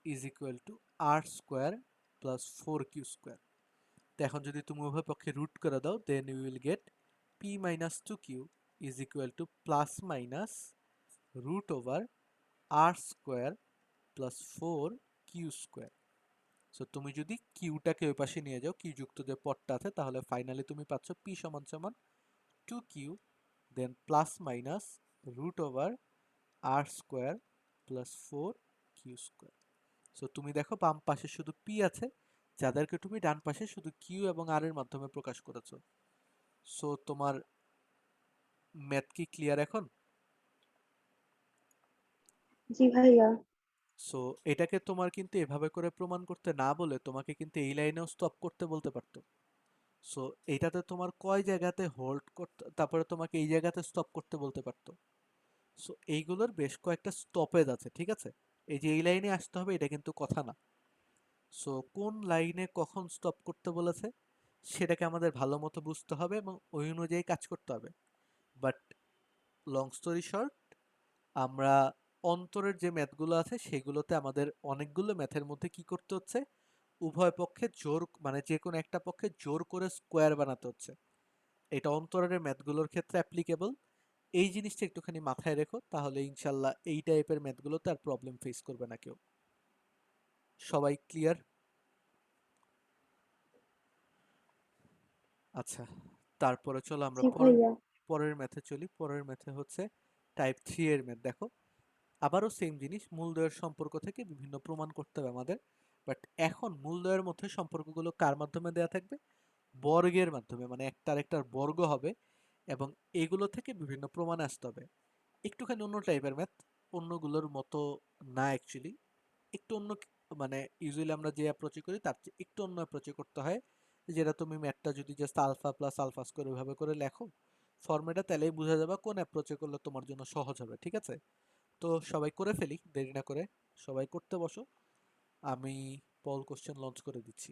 is equal to r square plus 4 Q square. তো এখন যদি তুমি উভয় পক্ষে রুট করে দাও then you will get p minus 2 q is equal to plus minus root over R square plus 4 Q square. So তুমি যদি কিউটাকে ওই পাশে নিয়ে যাও, কিউ যুক্ত যে পদটা আছে, তাহলে ফাইনালি তুমি পাচ্ছ পি সমান সমান 2 Q then plus minus root over আর square plus 4 Q square. So তুমি দেখো বাম পাশে শুধু পি আছে, যাদেরকে তুমি ডান পাশে শুধু কিউ এবং আর এর মাধ্যমে প্রকাশ করেছো। সো তোমার ম্যাথ কি ক্লিয়ার এখন? জি ভাইয়া। সো এটাকে তোমার কিন্তু এভাবে করে প্রমাণ করতে না বলে তোমাকে কিন্তু এই লাইনেও স্টপ করতে বলতে পারতো। সো এইটাতে তোমার কয় জায়গাতে হোল্ড করতে, তারপরে তোমাকে এই জায়গাতে স্টপ করতে বলতে পারতো। সো এইগুলোর বেশ কয়েকটা স্টপেজ আছে, ঠিক আছে? এই যে এই লাইনে আসতে হবে এটা কিন্তু কথা না। সো কোন লাইনে কখন স্টপ করতে বলেছে সেটাকে আমাদের ভালো মতো বুঝতে হবে এবং ওই অনুযায়ী কাজ করতে হবে। বাট লং স্টোরি শর্ট, আমরা অন্তরের যে ম্যাথগুলো আছে সেগুলোতে আমাদের অনেকগুলো ম্যাথের মধ্যে কি করতে হচ্ছে, উভয় পক্ষে জোর, মানে যে কোনো একটা পক্ষে জোর করে স্কোয়ার বানাতে হচ্ছে। এটা অন্তরের ম্যাথগুলোর ক্ষেত্রে অ্যাপ্লিকেবল। এই জিনিসটা একটুখানি মাথায় রেখো, তাহলে ইনশাল্লাহ এই টাইপের ম্যাথগুলোতে আর প্রবলেম ফেস করবে না কেউ। সবাই ক্লিয়ার? আচ্ছা, তারপরে চলো আমরা জি ভাইয়া। পরের ম্যাথে চলি। পরের ম্যাথে হচ্ছে টাইপ 3 এর ম্যাথ। দেখো আবারও সেম জিনিস, মূলদ্বয়ের সম্পর্ক থেকে বিভিন্ন প্রমাণ করতে হবে আমাদের। বাট এখন মূলদ্বয়ের মধ্যে সম্পর্কগুলো কার মাধ্যমে দেয়া থাকবে, বর্গের মাধ্যমে, মানে একটা আরেকটার বর্গ হবে এবং এগুলো থেকে বিভিন্ন প্রমাণ আসতে হবে। একটুখানি অন্য টাইপের ম্যাথ, অন্যগুলোর মতো না অ্যাকচুয়ালি, একটু অন্য, মানে ইউজুয়ালি আমরা যে অ্যাপ্রোচে করি তার চেয়ে একটু অন্য অ্যাপ্রোচে করতে হয়। যেটা তুমি ম্যাথটা যদি just alpha plus alpha square ওইভাবে করে লেখো ফর্মেটা, তাহলেই বোঝা যাবে কোন অ্যাপ্রোচে করলে তোমার জন্য সহজ হবে, ঠিক আছে? তো সবাই করে ফেলি দেরি না করে, সবাই করতে বসো। আমি পল কোশ্চেন লঞ্চ করে দিচ্ছি।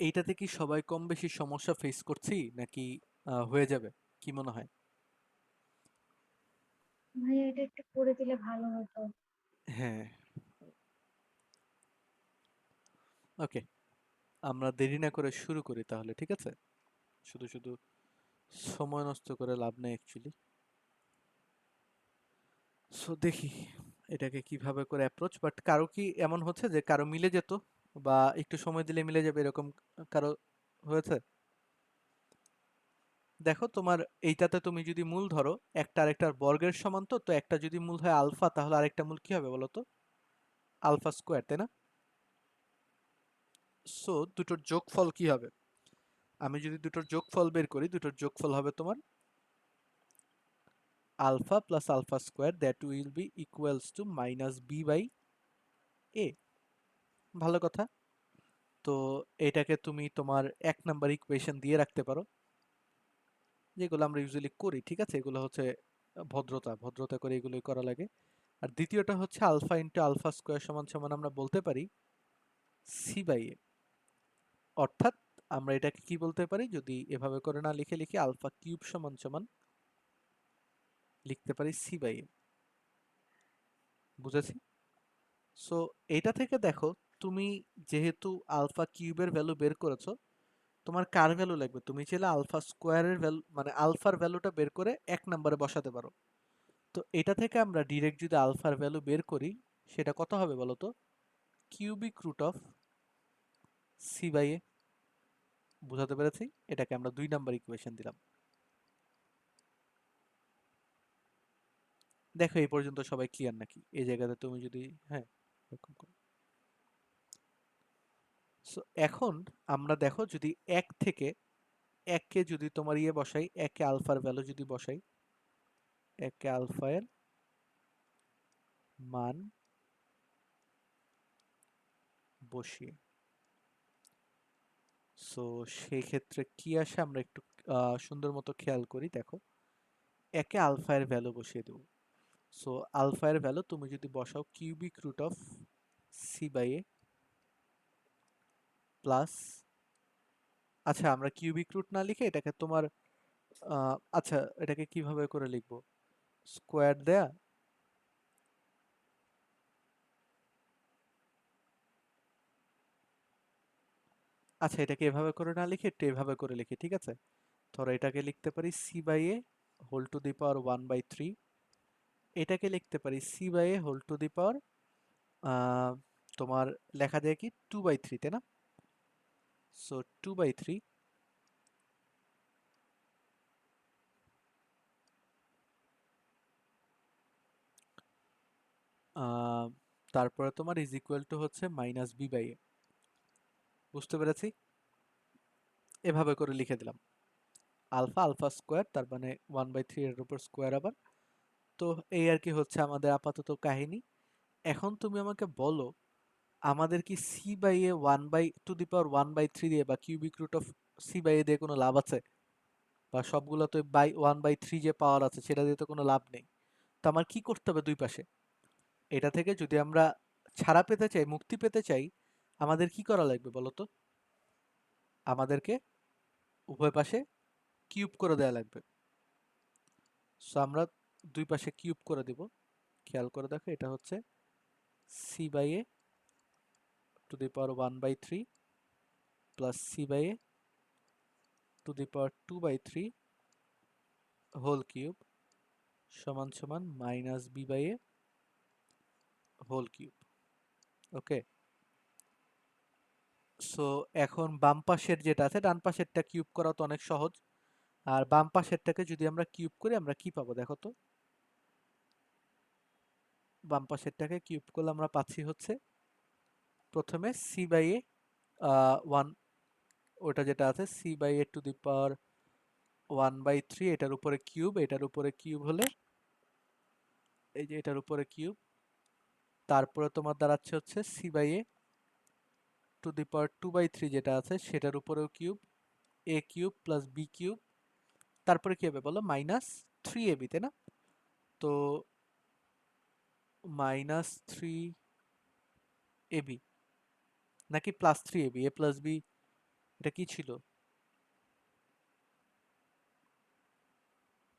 এইটাতে কি সবাই কম বেশি সমস্যা ফেস করছি নাকি হয়ে যাবে, কি মনে হয়? ভাইয়া এটা একটু করে দিলে ভালো হতো। হ্যাঁ, ওকে, আমরা দেরি না করে শুরু করি তাহলে, ঠিক আছে? শুধু শুধু সময় নষ্ট করে লাভ নেই অ্যাকচুয়ালি। সো দেখি এটাকে কিভাবে করে অ্যাপ্রোচ, বাট কারো কি এমন হচ্ছে যে কারো মিলে যেত বা একটু সময় দিলে মিলে যাবে এরকম কারো হয়েছে? দেখো তোমার এইটাতে তুমি যদি মূল ধরো একটা আরেকটার বর্গের সমান, তো তো একটা যদি মূল হয় আলফা তাহলে আরেকটা মূল কি হবে বলো তো? আলফা স্কোয়ার, তাই না? সো দুটোর যোগফল কি হবে? আমি যদি দুটোর যোগফল বের করি, দুটোর যোগফল হবে তোমার alpha plus alpha square, that will be equals to minus B by A. ভালো কথা। তো এটাকে তুমি তোমার 1 নাম্বার ইকুয়েশন দিয়ে রাখতে পারো, যেগুলো আমরা ইউজুয়ালি করি, ঠিক আছে? এগুলো হচ্ছে ভদ্রতা ভদ্রতা করে এগুলোই করা লাগে। আর দ্বিতীয়টা হচ্ছে আলফা ইন্টু আলফা স্কোয়ার সমান সমান আমরা বলতে পারি সি বাই এ। অর্থাৎ আমরা এটাকে কি বলতে পারি, যদি এভাবে করে না লিখে লিখে আলফা কিউব সমান সমান লিখতে পারি সি বাই এ। বুঝেছি? সো এটা থেকে দেখো, তুমি যেহেতু আলফা কিউবের ভ্যালু বের করেছো, তোমার কার ভ্যালু লাগবে? তুমি চাইলে আলফা স্কোয়ারের ভ্যালু মানে আলফার ভ্যালুটা বের করে 1 নম্বরে বসাতে পারো। তো এটা থেকে আমরা ডিরেক্ট যদি আলফার ভ্যালু বের করি, সেটা কত হবে বলো তো? Cubic root of C by A. বুঝাতে পেরেছি? এটাকে আমরা 2 নাম্বার ইকুয়েশন দিলাম। দেখো এই পর্যন্ত সবাই ক্লিয়ার নাকি? এই জায়গাতে তুমি যদি, হ্যাঁ, এরকম করো। সো এখন আমরা দেখো যদি 1 থেকে 1কে যদি তোমার ইয়ে বসাই, 1কে আলফার ভ্যালু যদি বসাই, 1কে আলফা এর মান বসিয়ে, সো সেই ক্ষেত্রে কি আসে আমরা একটু সুন্দর মতো খেয়াল করি। দেখো 1কে আলফা এর ভ্যালু বসিয়ে দেবো। সো আলফা এর ভ্যালু তুমি যদি বসাও cubic root of C by A plus, আচ্ছা আমরা কিউবিক রুট না লিখে এটাকে তোমার আচ্ছা এটাকে কিভাবে করে লিখবো? স্কোয়ার দেয়া, আচ্ছা এটাকে এভাবে করে না লিখে একটু এভাবে করে লিখি, ঠিক আছে? ধরো এটাকে লিখতে পারি C by A whole to the power 1/3, এটাকে লিখতে পারি C by A whole to the power তোমার লেখা যায় কি 2/3, তাই না? সো 2/3 তারপরে তোমার ইজ ইকুয়াল টু হচ্ছে মাইনাস বি বাই এ। বুঝতে পেরেছি? এভাবে করে লিখে দিলাম আলফা আলফা স্কোয়ার, তার মানে 1/3 এর উপর স্কোয়ার আবার। তো এই আর কি হচ্ছে আমাদের আপাতত কাহিনী। এখন তুমি আমাকে বলো, আমাদের কি সি বাই এ 1/2 দিয়ে বা cubic root of C by A দিয়ে কোনো লাভ আছে? বা সবগুলো তো বাই 1/3 যে পাওয়ার আছে সেটা দিয়ে তো কোনো লাভ নেই। তো আমার কি করতে হবে দুই পাশে? এটা থেকে যদি আমরা ছাড়া পেতে চাই, মুক্তি পেতে চাই, আমাদের কি করা লাগবে বলো তো? আমাদেরকে উভয় পাশে কিউব করে দেওয়া লাগবে। সো আমরা দুই পাশে কিউব করে দিব। খেয়াল করে দেখো, এটা হচ্ছে C by A to the power 1/3 plus C by A to the power 2/3 whole cube সমান সমান minus B by A whole cube. Okay. So এখন বাম পাশের যেটা আছে, ডান পাশেরটা কিউব করা তো অনেক সহজ। আর বাম পাশেরটাকে যদি আমরা কিউব করি আমরা কি পাবো দেখো তো? বাম পাশেরটাকে কিউব করলে আমরা পাচ্ছি হচ্ছে প্রথমে সি বাই এ 1, ওটা যেটা আছে C by A to the power 1/3, এটার উপরে কিউব, এটার উপরে কিউব হলে এই যে এটার উপরে কিউব, তারপরে তোমার দাঁড়াচ্ছে হচ্ছে C by A to the power 2/3 যেটা আছে সেটার উপরেও cube, A cube plus B cube, তারপরে কি হবে বলো? মাইনাস 3ab, তাই না? তো মাইনাস 3ab নাকি প্লাস 3ab, এ প্লাস বি, এটা কি ছিল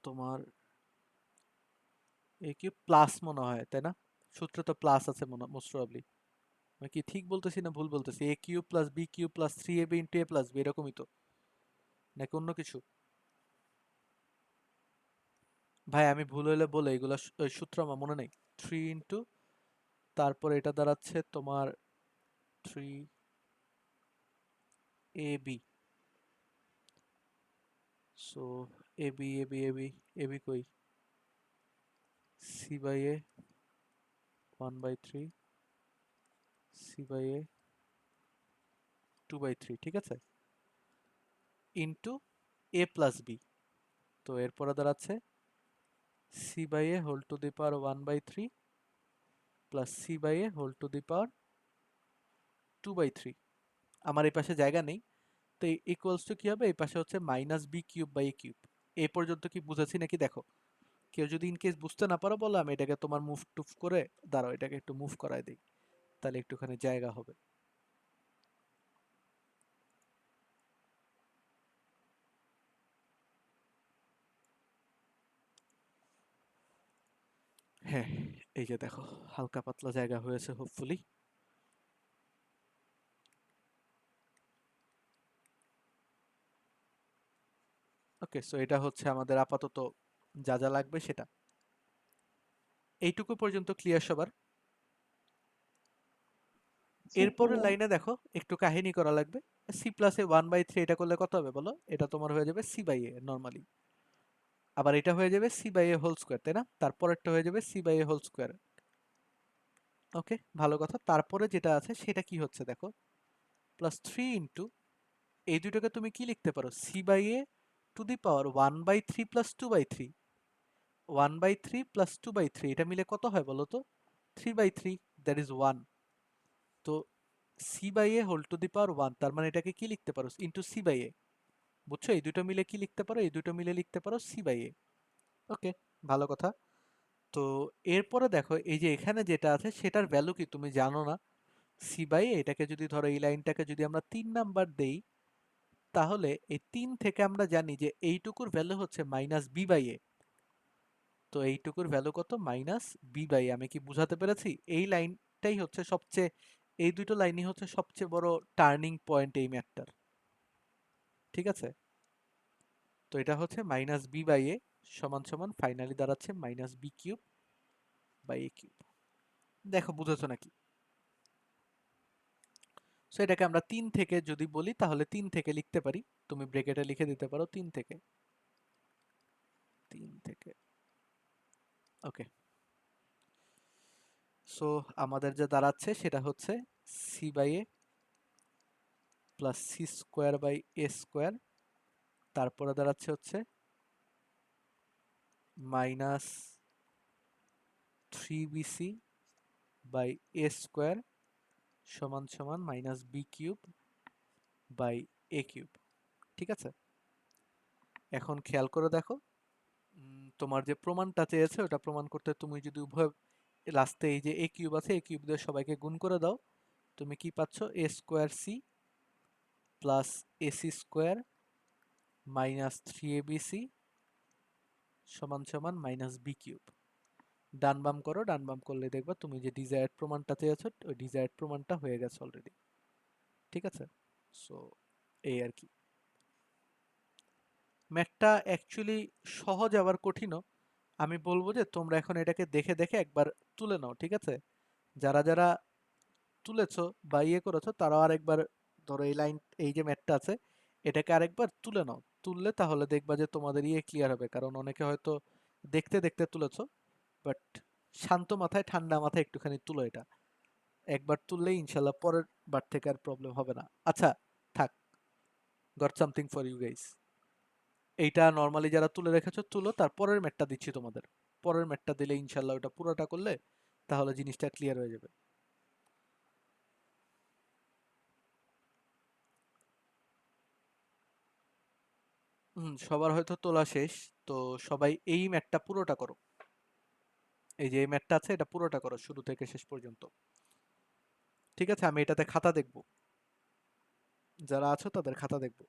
তোমার? এ কিউব প্লাস মনে হয়, তাই না? সূত্রে তো প্লাস আছে মনে মোস্ট প্রবাবলি। আমি কি ঠিক বলতেছি না ভুল বলতেছি? A cube plus B cube plus 3ab into A plus B, এরকমই তো, নাকি অন্য কিছু? ভাই আমি ভুল হইলে বলে, এগুলা ওই সূত্র আমার মনে নেই। 3 ইন্টু, তারপর এটা দাঁড়াচ্ছে তোমার 3 A B. So A B A B A B, A B কই, C by A 1/3, C by A 2/3, ঠিক আছে, ইন্টু এ প্লাস বি। তো এরপরে দাঁড়াচ্ছে C by A whole to the power 1/3 plus C by A whole to the power 2/3। আমার এই পাশে জায়গা নেই, তো ইকুয়ালস টু কি হবে, এই পাশে হচ্ছে minus B cube by A cube. এই পর্যন্ত কি বুঝেছি নাকি দেখো? কেউ যদি ইনকেস বুঝতে না পারো বলো, আমি এটাকে তোমার মুভ টুভ করে, দাঁড়াও এটাকে একটু মুভ করাই দিই, তাহলে একটুখানি জায়গা হবে। হ্যাঁ, এই যে দেখো হালকা পাতলা জায়গা হয়েছে হোপফুলি। ওকে, সো এটা হচ্ছে আমাদের আপাতত যা যা লাগবে সেটা। এইটুকু পর্যন্ত ক্লিয়ার সবার? জি এরপরের ভাইয়া। লাইনে দেখো একটু কাহিনী করা লাগবে। সি প্লাসে 1/3 এটা করলে কত হবে বলো? এটা তোমার হয়ে যাবে সি বাই এ নর্মালি। আবার এটা হয়ে যাবে C by A whole square, তাই না? তারপরেরটা হয়ে যাবে C by A whole square. Okay, ভালো কথা। তারপরে যেটা আছে সেটা কি হচ্ছে দেখো, প্লাস 3 ইন্টু, এই দুটোকে তুমি কি লিখতে পারো, C by A to the power 1/3 plus 2/3। 1/3 plus 2/3 এটা মিলে কত হয় বলো তো? 3/3, দ্যাট ইজ 1। তো C by A whole to the power 1, তার মানে এটাকে কি লিখতে পারো, ইন্টু সি বাই এ। বুঝছো? এই দুটো মিলে কি লিখতে পারো, এই দুটো মিলে লিখতে পারো সি বাই এ। ওকে, ভালো কথা। তো এরপরে দেখো এই যে এখানে যেটা আছে সেটার ভ্যালু কি তুমি জানো না? সি বাই এ, এটাকে যদি ধরো এই লাইনটাকে যদি আমরা 3 নাম্বার দেই, তাহলে এই 3 থেকে আমরা জানি যে এইটুকুর ভ্যালু হচ্ছে মাইনাস বি বাই এ। তো এইটুকুর ভ্যালু কত? মাইনাস বি বাই এ। আমি কি বুঝাতে পেরেছি? এই লাইনটাই হচ্ছে সবচেয়ে, এই দুটো লাইনই হচ্ছে সবচেয়ে বড় টার্নিং পয়েন্ট এই ম্যাথটার। ঠিক আছে? তো এটা হচ্ছে মাইনাস বি বাই এ সমান সমান ফাইনালি দাঁড়াচ্ছে minus B cube by A cube. দেখো বুঝেছো নাকি? সো এটাকে আমরা 3 থেকে যদি বলি তাহলে 3 থেকে লিখতে পারি। তুমি ব্রেকেটে লিখে দিতে পারো 3 থেকে, 3 থেকে। ওকে, সো আমাদের যা দাঁড়াচ্ছে সেটা হচ্ছে C by A plus C square by A square, তারপরে দাঁড়াচ্ছে হচ্ছে minus 3bc by A square সমান সমান minus B cube by A cube. ঠিক আছে? এখন খেয়াল করে দেখো, তোমার যে প্রমাণটা চেয়েছে ওটা প্রমাণ করতে তুমি যদি উভয় লাস্টে এই যে এ কিউব আছে, এ কিউব দিয়ে সবাইকে গুণ করে দাও, তুমি কি পাচ্ছ? A square C plus AC square minus 3abc সমান সমান মাইনাস বি কিউব। ডান বাম করো, ডান বাম করলে দেখবা তুমি যে ডিজায়ার্ড প্রমাণটা চেয়েছো ওই ডিজায়ার্ড প্রমাণটা হয়ে গেছে অলরেডি। ঠিক আছে? সো এই আর কি। ম্যাথটা অ্যাকচুয়ালি সহজ আবার কঠিনও। আমি বলবো যে তোমরা এখন এটাকে দেখে দেখে একবার তুলে নাও। ঠিক আছে? যারা যারা তুলেছো বা ইয়ে করেছো তারাও আরেকবার, ধরো এই লাইন, এই যে ম্যাথটা আছে এটাকে আরেকবার তুলে নাও। তুললে তাহলে দেখবা যে তোমাদের ইয়ে ক্লিয়ার হবে, কারণ অনেকে হয়তো দেখতে দেখতে তুলেছো, বাট শান্ত মাথায় ঠান্ডা মাথায় একটুখানি তুলো এটা। একবার তুললেই ইনশাল্লাহ পরের বার থেকে আর প্রবলেম হবে না। আচ্ছা, থাক, got something for you guys. এইটা নর্মালি যারা তুলে রেখেছো তুলো, তারপরের ম্যাটটা দিচ্ছি তোমাদের। পরের ম্যাটটা দিলে ইনশাল্লাহ ওটা পুরোটা করলে তাহলে জিনিসটা ক্লিয়ার হয়ে যাবে। সবার হয়তো তোলা শেষ। তো সবাই এই ম্যাটটা পুরোটা করো। এই যে এই ম্যাটটা আছে এটা পুরোটা করো শুরু থেকে শেষ পর্যন্ত। ঠিক আছে? আমি এটাতে খাতা দেখব, যারা আছো তাদের খাতা দেখব।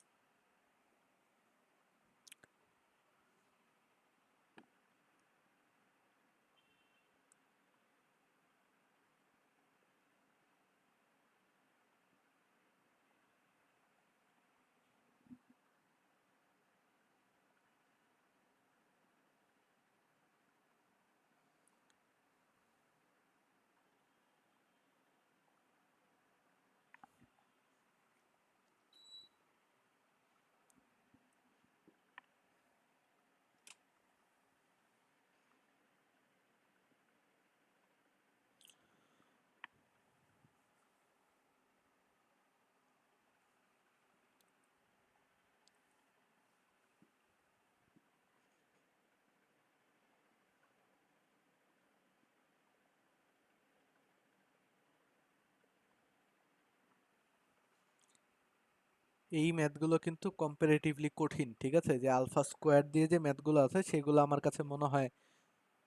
এই ম্যাথগুলো কিন্তু কম্পারেটিভলি কঠিন, ঠিক আছে? যে আলফা স্কোয়ার দিয়ে যে ম্যাথগুলো আছে সেগুলো আমার কাছে মনে হয়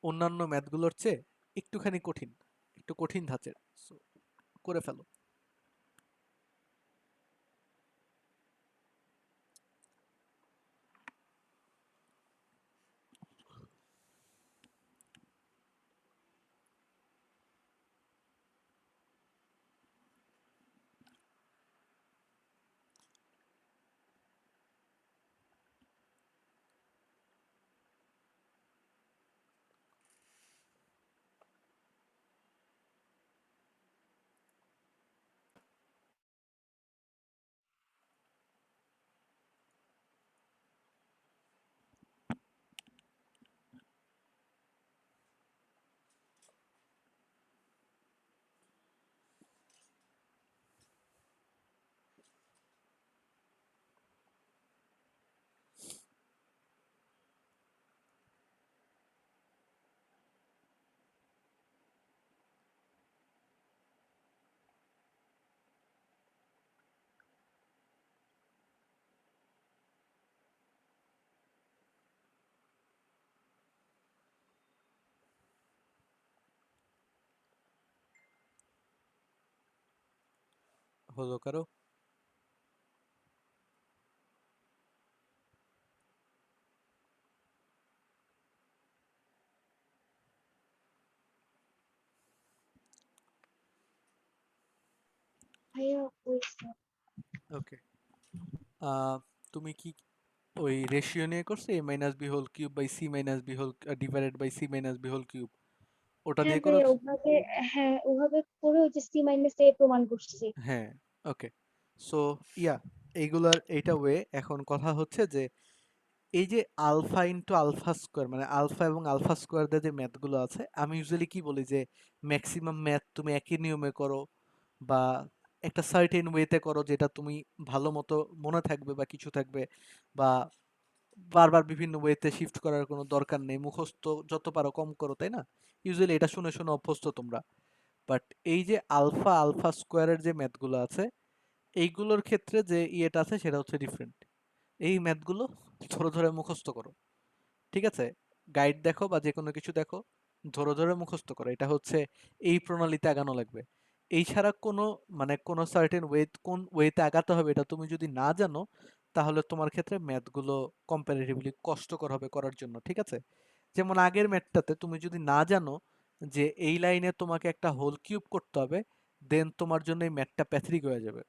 অন্যান্য ম্যাথগুলোর চেয়ে একটুখানি কঠিন, একটু কঠিন ধাঁচের। So, করে ফেলো। হলো কারো? ভাইয়া হয়েছে। ওকে। তুমি কি ওই রেশিও নিয়ে করছো, a minus B whole cube by C minus B whole divided by C minus B whole cube, ওটা হ্যাঁ দিয়ে ভাইয়া করেছো? ওভাবে, হ্যাঁ ওভাবে করে হচ্ছে সি মাইনাস এ প্রমাণ করছি। হ্যাঁ। ওকে। সো ইয়া, এইগুলার এইটা ওয়ে। এখন কথা হচ্ছে যে এই যে আলফা ইন্টু আলফা স্কোয়ার, মানে আলফা এবং আলফা স্কোয়ার দিয়ে যে ম্যাথগুলো আছে, আমি ইউজুয়ালি কি বলি যে ম্যাক্সিমাম ম্যাথ তুমি একই নিয়মে করো বা একটা সার্টেন ওয়েতে করো যেটা তুমি ভালো মতো মনে থাকবে বা কিছু থাকবে, বা বারবার বিভিন্ন ওয়েতে শিফট করার কোনো দরকার নেই, মুখস্থ যত পারো কম করো, তাই না? ইউজুয়ালি এটা শুনে শুনে অভ্যস্ত তোমরা। বাট এই যে আলফা আলফা স্কোয়ারের যে ম্যাথগুলো আছে এইগুলোর ক্ষেত্রে যে ইয়েটা আছে সেটা হচ্ছে ডিফারেন্ট। এই ম্যাথগুলো ধরে ধরে মুখস্থ করো, ঠিক আছে? গাইড দেখো বা যে কোনো কিছু দেখো, ধরে ধরে মুখস্থ করো, এটা হচ্ছে এই প্রণালীতে আগানো লাগবে। এই ছাড়া কোনো মানে কোনো সার্টেন ওয়ে, কোন ওয়েতে আগাতে হবে এটা তুমি যদি না জানো তাহলে তোমার ক্ষেত্রে ম্যাথগুলো কম্পারেটিভলি কষ্টকর হবে করার জন্য, ঠিক আছে? যেমন আগের ম্যাথটাতে তুমি যদি না জানো যে এই লাইনে তোমাকে একটা হোল কিউব করতে হবে, দেন তোমার জন্য এই ম্যাথটা প্যাথরিক হয়ে যাবে,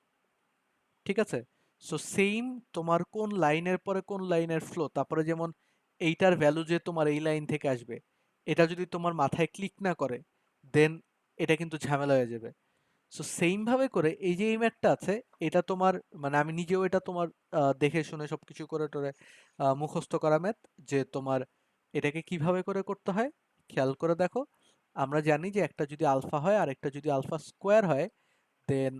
ঠিক আছে? সো সেইম, তোমার কোন লাইনের পরে কোন লাইনের ফ্লো, তারপরে যেমন এইটার ভ্যালু যে তোমার এই লাইন থেকে আসবে, এটা যদি তোমার মাথায় ক্লিক না করে দেন এটা কিন্তু ঝামেলা হয়ে যাবে। সো সেইম ভাবে করে এই যে এই ম্যাথটা আছে, এটা তোমার মানে আমি নিজেও এটা তোমার দেখে শুনে সবকিছু করে টোরে মুখস্থ করা ম্যাথ, যে তোমার এটাকে কিভাবে করে করতে হয় খেয়াল করে দেখো। আমরা জানি যে একটা যদি আলফা হয় আর একটা যদি আলফা স্কোয়ার হয়, দেন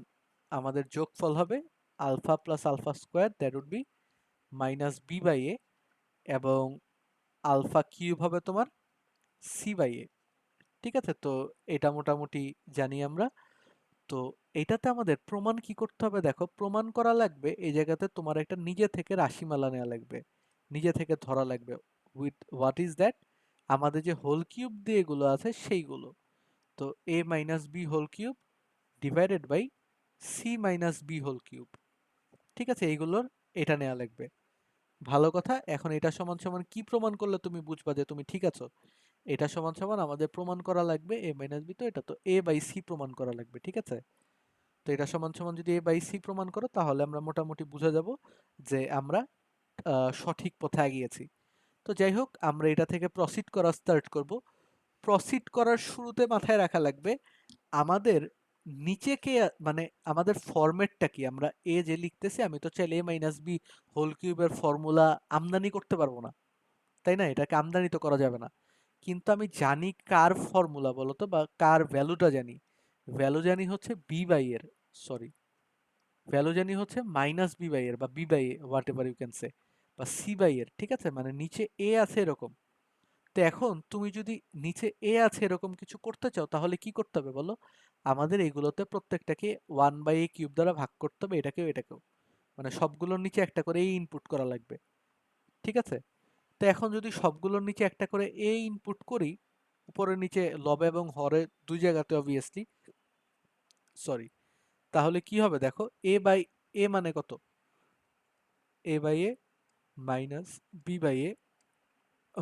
আমাদের যোগফল হবে alpha plus alpha square, that would be minus B by A, এবং আলফা কিউব হবে তোমার সি বাই এ, ঠিক আছে? তো এটা মোটামুটি জানি আমরা। তো এটাতে আমাদের প্রমাণ কি করতে হবে দেখো, প্রমাণ করা লাগবে এই জায়গাতে তোমার একটা নিজে থেকে রাশিমালা নেওয়া লাগবে, নিজে থেকে ধরা লাগবে। উইথ হোয়াট ইজ দ্যাট, আমাদের যে হোল কিউব দিয়ে এগুলো আছে সেইগুলো। তো A minus B whole cube divided by C minus B whole cube, ঠিক আছে? এইগুলোর এটা নেওয়া লাগবে। ভালো কথা, এখন এটা সমান সমান কি প্রমাণ করলে তুমি বুঝবা যে তুমি ঠিক আছো? এটা সমান সমান আমাদের প্রমাণ করা লাগবে এ মাইনাস বি, তো এটা তো এ বাই সি প্রমাণ করা লাগবে, ঠিক আছে? তো এটা সমান সমান যদি এ বাই সি প্রমাণ করো তাহলে আমরা মোটামুটি বুঝে যাব যে আমরা সঠিক পথে এগিয়েছি। তো যাই হোক, আমরা এটা থেকে প্রসিড করা স্টার্ট করব। প্রসিড করার শুরুতে মাথায় রাখা লাগবে আমাদের নিচে কে মানে আমাদের ফরম্যাটটা কি। আমরা এ যে লিখতেছি, আমি তো চাইলে এ মাইনাস বি হোল কিউবের ফর্মুলা আমদানি করতে পারবো না, তাই না? এটাকে আমদানি তো করা যাবে না। কিন্তু আমি জানি কার ফর্মুলা বলতো, বা কার ভ্যালুটা জানি। ভ্যালু জানি হচ্ছে বি বাই এর, সরি, ভ্যালু জানি হচ্ছে মাইনাস বি বাই এর বা B by whatever you can say, বা সি বাই এর, ঠিক আছে? মানে নিচে এ আছে এরকম। তো এখন তুমি যদি নিচে এ আছে এরকম কিছু করতে চাও তাহলে কি করতে হবে বলো? আমাদের এগুলোতে প্রত্যেকটাকে ওয়ান বাই এ কিউব দ্বারা ভাগ করতে হবে, এটাকেও এটাকেও। মানে সবগুলোর নিচে একটা করে এ ইনপুট করা লাগবে, ঠিক আছে? তো এখন যদি সবগুলোর নিচে একটা করে এ ইনপুট করি, উপরে নিচে লব এবং হরে দুই জায়গাতে অবভিয়াসলি, সরি, তাহলে কি হবে দেখো, এ বাই এ মানে কত, A by A minus B by A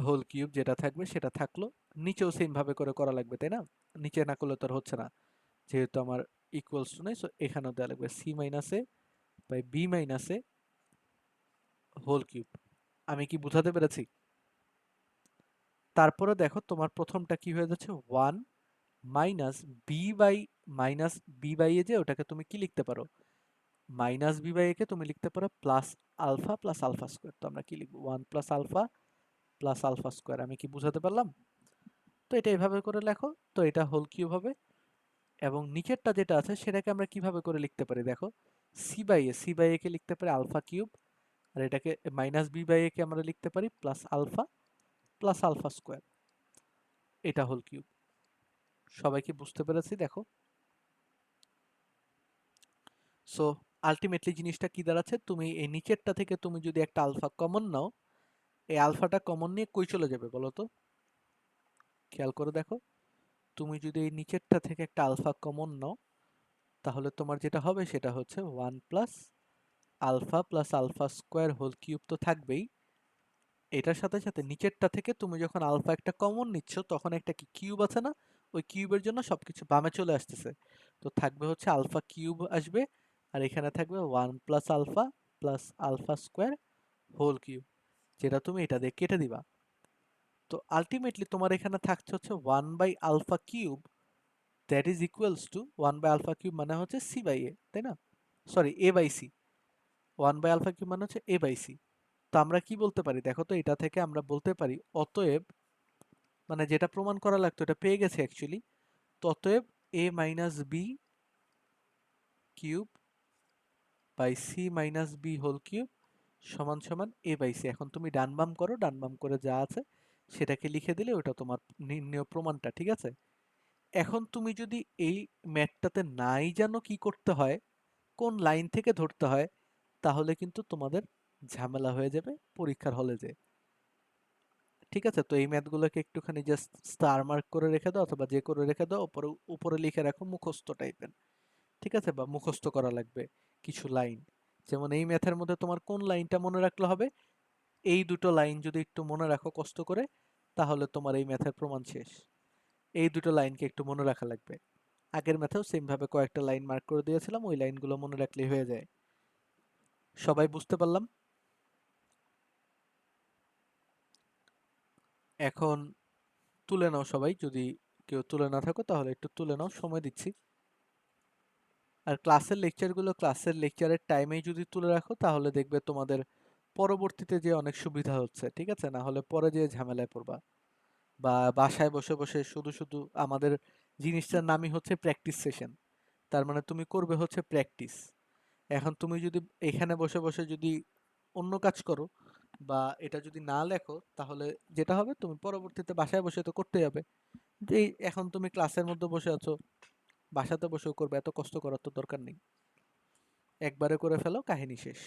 whole cube যেটা থাকবে সেটা থাকলো, নিচেও সেম ভাবে করে করা লাগবে, তাই না? নিচে না করলে তো আর হচ্ছে না, যেহেতু আমার ইকুয়ালস টু নাই, সো এখানেও দেওয়া লাগবে C minus A by B minus A whole cube. আমি কি বুঝাতে পেরেছি? তারপরে দেখো তোমার প্রথমটা কি হয়ে যাচ্ছে, ওয়ান মাইনাস বি বাই এ, যে ওটাকে তুমি কি লিখতে পারো, মাইনাস বি বাই এ কে তুমি লিখতে পারো প্লাস আলফা স্কোয়ার। তো আমরা কি লিখবো, ওয়ান প্লাস আলফা স্কোয়ার। আমি কি বুঝাতে পারলাম? তো এটা এভাবে করে লেখো, তো এটা হোল কিউব হবে। এবং নিচেরটা যেটা আছে সেটাকে আমরা কিভাবে করে লিখতে পারি দেখো, সি বাই এ কে লিখতে পারি আলফা কিউব, আর এটাকে মাইনাস বি বাই এ কে আমরা লিখতে পারি প্লাস আলফা স্কোয়ার, এটা হোল কিউব। সবাই কি বুঝতে পেরেছি দেখো? সো আলটিমেটলি জিনিসটা কি দাঁড়াচ্ছে, তুমি এই নিচেরটা থেকে তুমি যদি একটা আলফা কমন নাও, এই আলফাটা কমন নিয়ে কই চলে যাবে বলো তো? খেয়াল করে দেখো, তুমি যদি এই নিচেরটা থেকে একটা আলফা কমন নাও, তাহলে তোমার যেটা হবে সেটা হচ্ছে one plus alpha square whole cube তো থাকবেই, এটার সাথে সাথে নিচেরটা থেকে তুমি যখন আলফা একটা কমন নিচ্ছ তখন একটা কি কিউব আছে না, ওই কিউবের জন্য সবকিছু বামে চলে আসতেছে, তো থাকবে হচ্ছে আলফা কিউব আসবে, আর এখানে থাকবে one plus alpha square whole cube, যেটা তুমি এটা দিয়ে কেটে দিবা। তো আলটিমেটলি তোমার এখানে থাকছে হচ্ছে one by alpha cube, that is equals to one by alpha cube মানে হচ্ছে সি বাই এ, তাই না? Sorry, A by C. One by alpha cube মানে হচ্ছে এ বাই সি। তো আমরা কি বলতে পারি দেখো তো, এটা থেকে আমরা বলতে পারি অতএব, মানে যেটা প্রমাণ করা লাগতো এটা পেয়ে গেছে অ্যাকচুয়ালি, তো অতএব A minus B cube by C minus B whole cube সমান সমান এ বাই সি। এখন তুমি ডান বাম করো, ডান বাম করে যা আছে সেটাকে লিখে দিলে ওটা তোমার নির্ণয় প্রমাণটা, ঠিক আছে? এখন তুমি যদি এই ম্যাথটাতে নাই জানো কি করতে হয়, কোন লাইন থেকে ধরতে হয়, তাহলে কিন্তু তোমাদের ঝামেলা হয়ে যাবে পরীক্ষার হলে যে, ঠিক আছে? তো এই ম্যাথগুলোকে একটুখানি জাস্ট স্টার মার্ক করে রেখে দাও, অথবা যে করে রেখে দাও, উপরে উপরে লিখে রাখো মুখস্থ টাইপের, ঠিক আছে? বা মুখস্থ করা লাগবে কিছু লাইন। যেমন এই ম্যাথের মধ্যে তোমার কোন লাইনটা মনে রাখলে হবে, এই দুটো লাইন যদি একটু মনে রাখো কষ্ট করে, তাহলে তোমার এই ম্যাথের প্রমাণ শেষ। এই দুটো লাইনকে একটু মনে রাখা লাগবে। আগের ম্যাথেও সেম ভাবে কয়েকটা লাইন মার্ক করে দিয়েছিলাম, ওই লাইনগুলো মনে রাখলেই হয়ে যায়। সবাই বুঝতে পারলাম? এখন তুলে নাও সবাই, যদি কেউ তুলে না থাকো তাহলে একটু তুলে নাও, সময় দিচ্ছি। আর ক্লাসের লেকচারের টাইমেই যদি তুলে রাখো তাহলে দেখবে তোমাদের পরবর্তীতে যে অনেক সুবিধা হচ্ছে, ঠিক আছে? না হলে পরে যে ঝামেলায় পড়বা, বা বাসায় বসে বসে শুধু শুধু আমাদের জিনিসটার নামই হচ্ছে প্র্যাকটিস সেশন, তার মানে তুমি করবে হচ্ছে প্র্যাকটিস। এখন তুমি যদি এখানে বসে বসে যদি অন্য কাজ করো বা এটা যদি না লেখো, তাহলে যেটা হবে তুমি পরবর্তীতে বাসায় বসে তো করতেই হবে। যে এখন তুমি ক্লাসের মধ্যে বসে আছো, বাসাতে বসেও করবে, এত কষ্ট করার তো দরকার নেই। একবারে করে ফেলো, কাহিনী শেষ।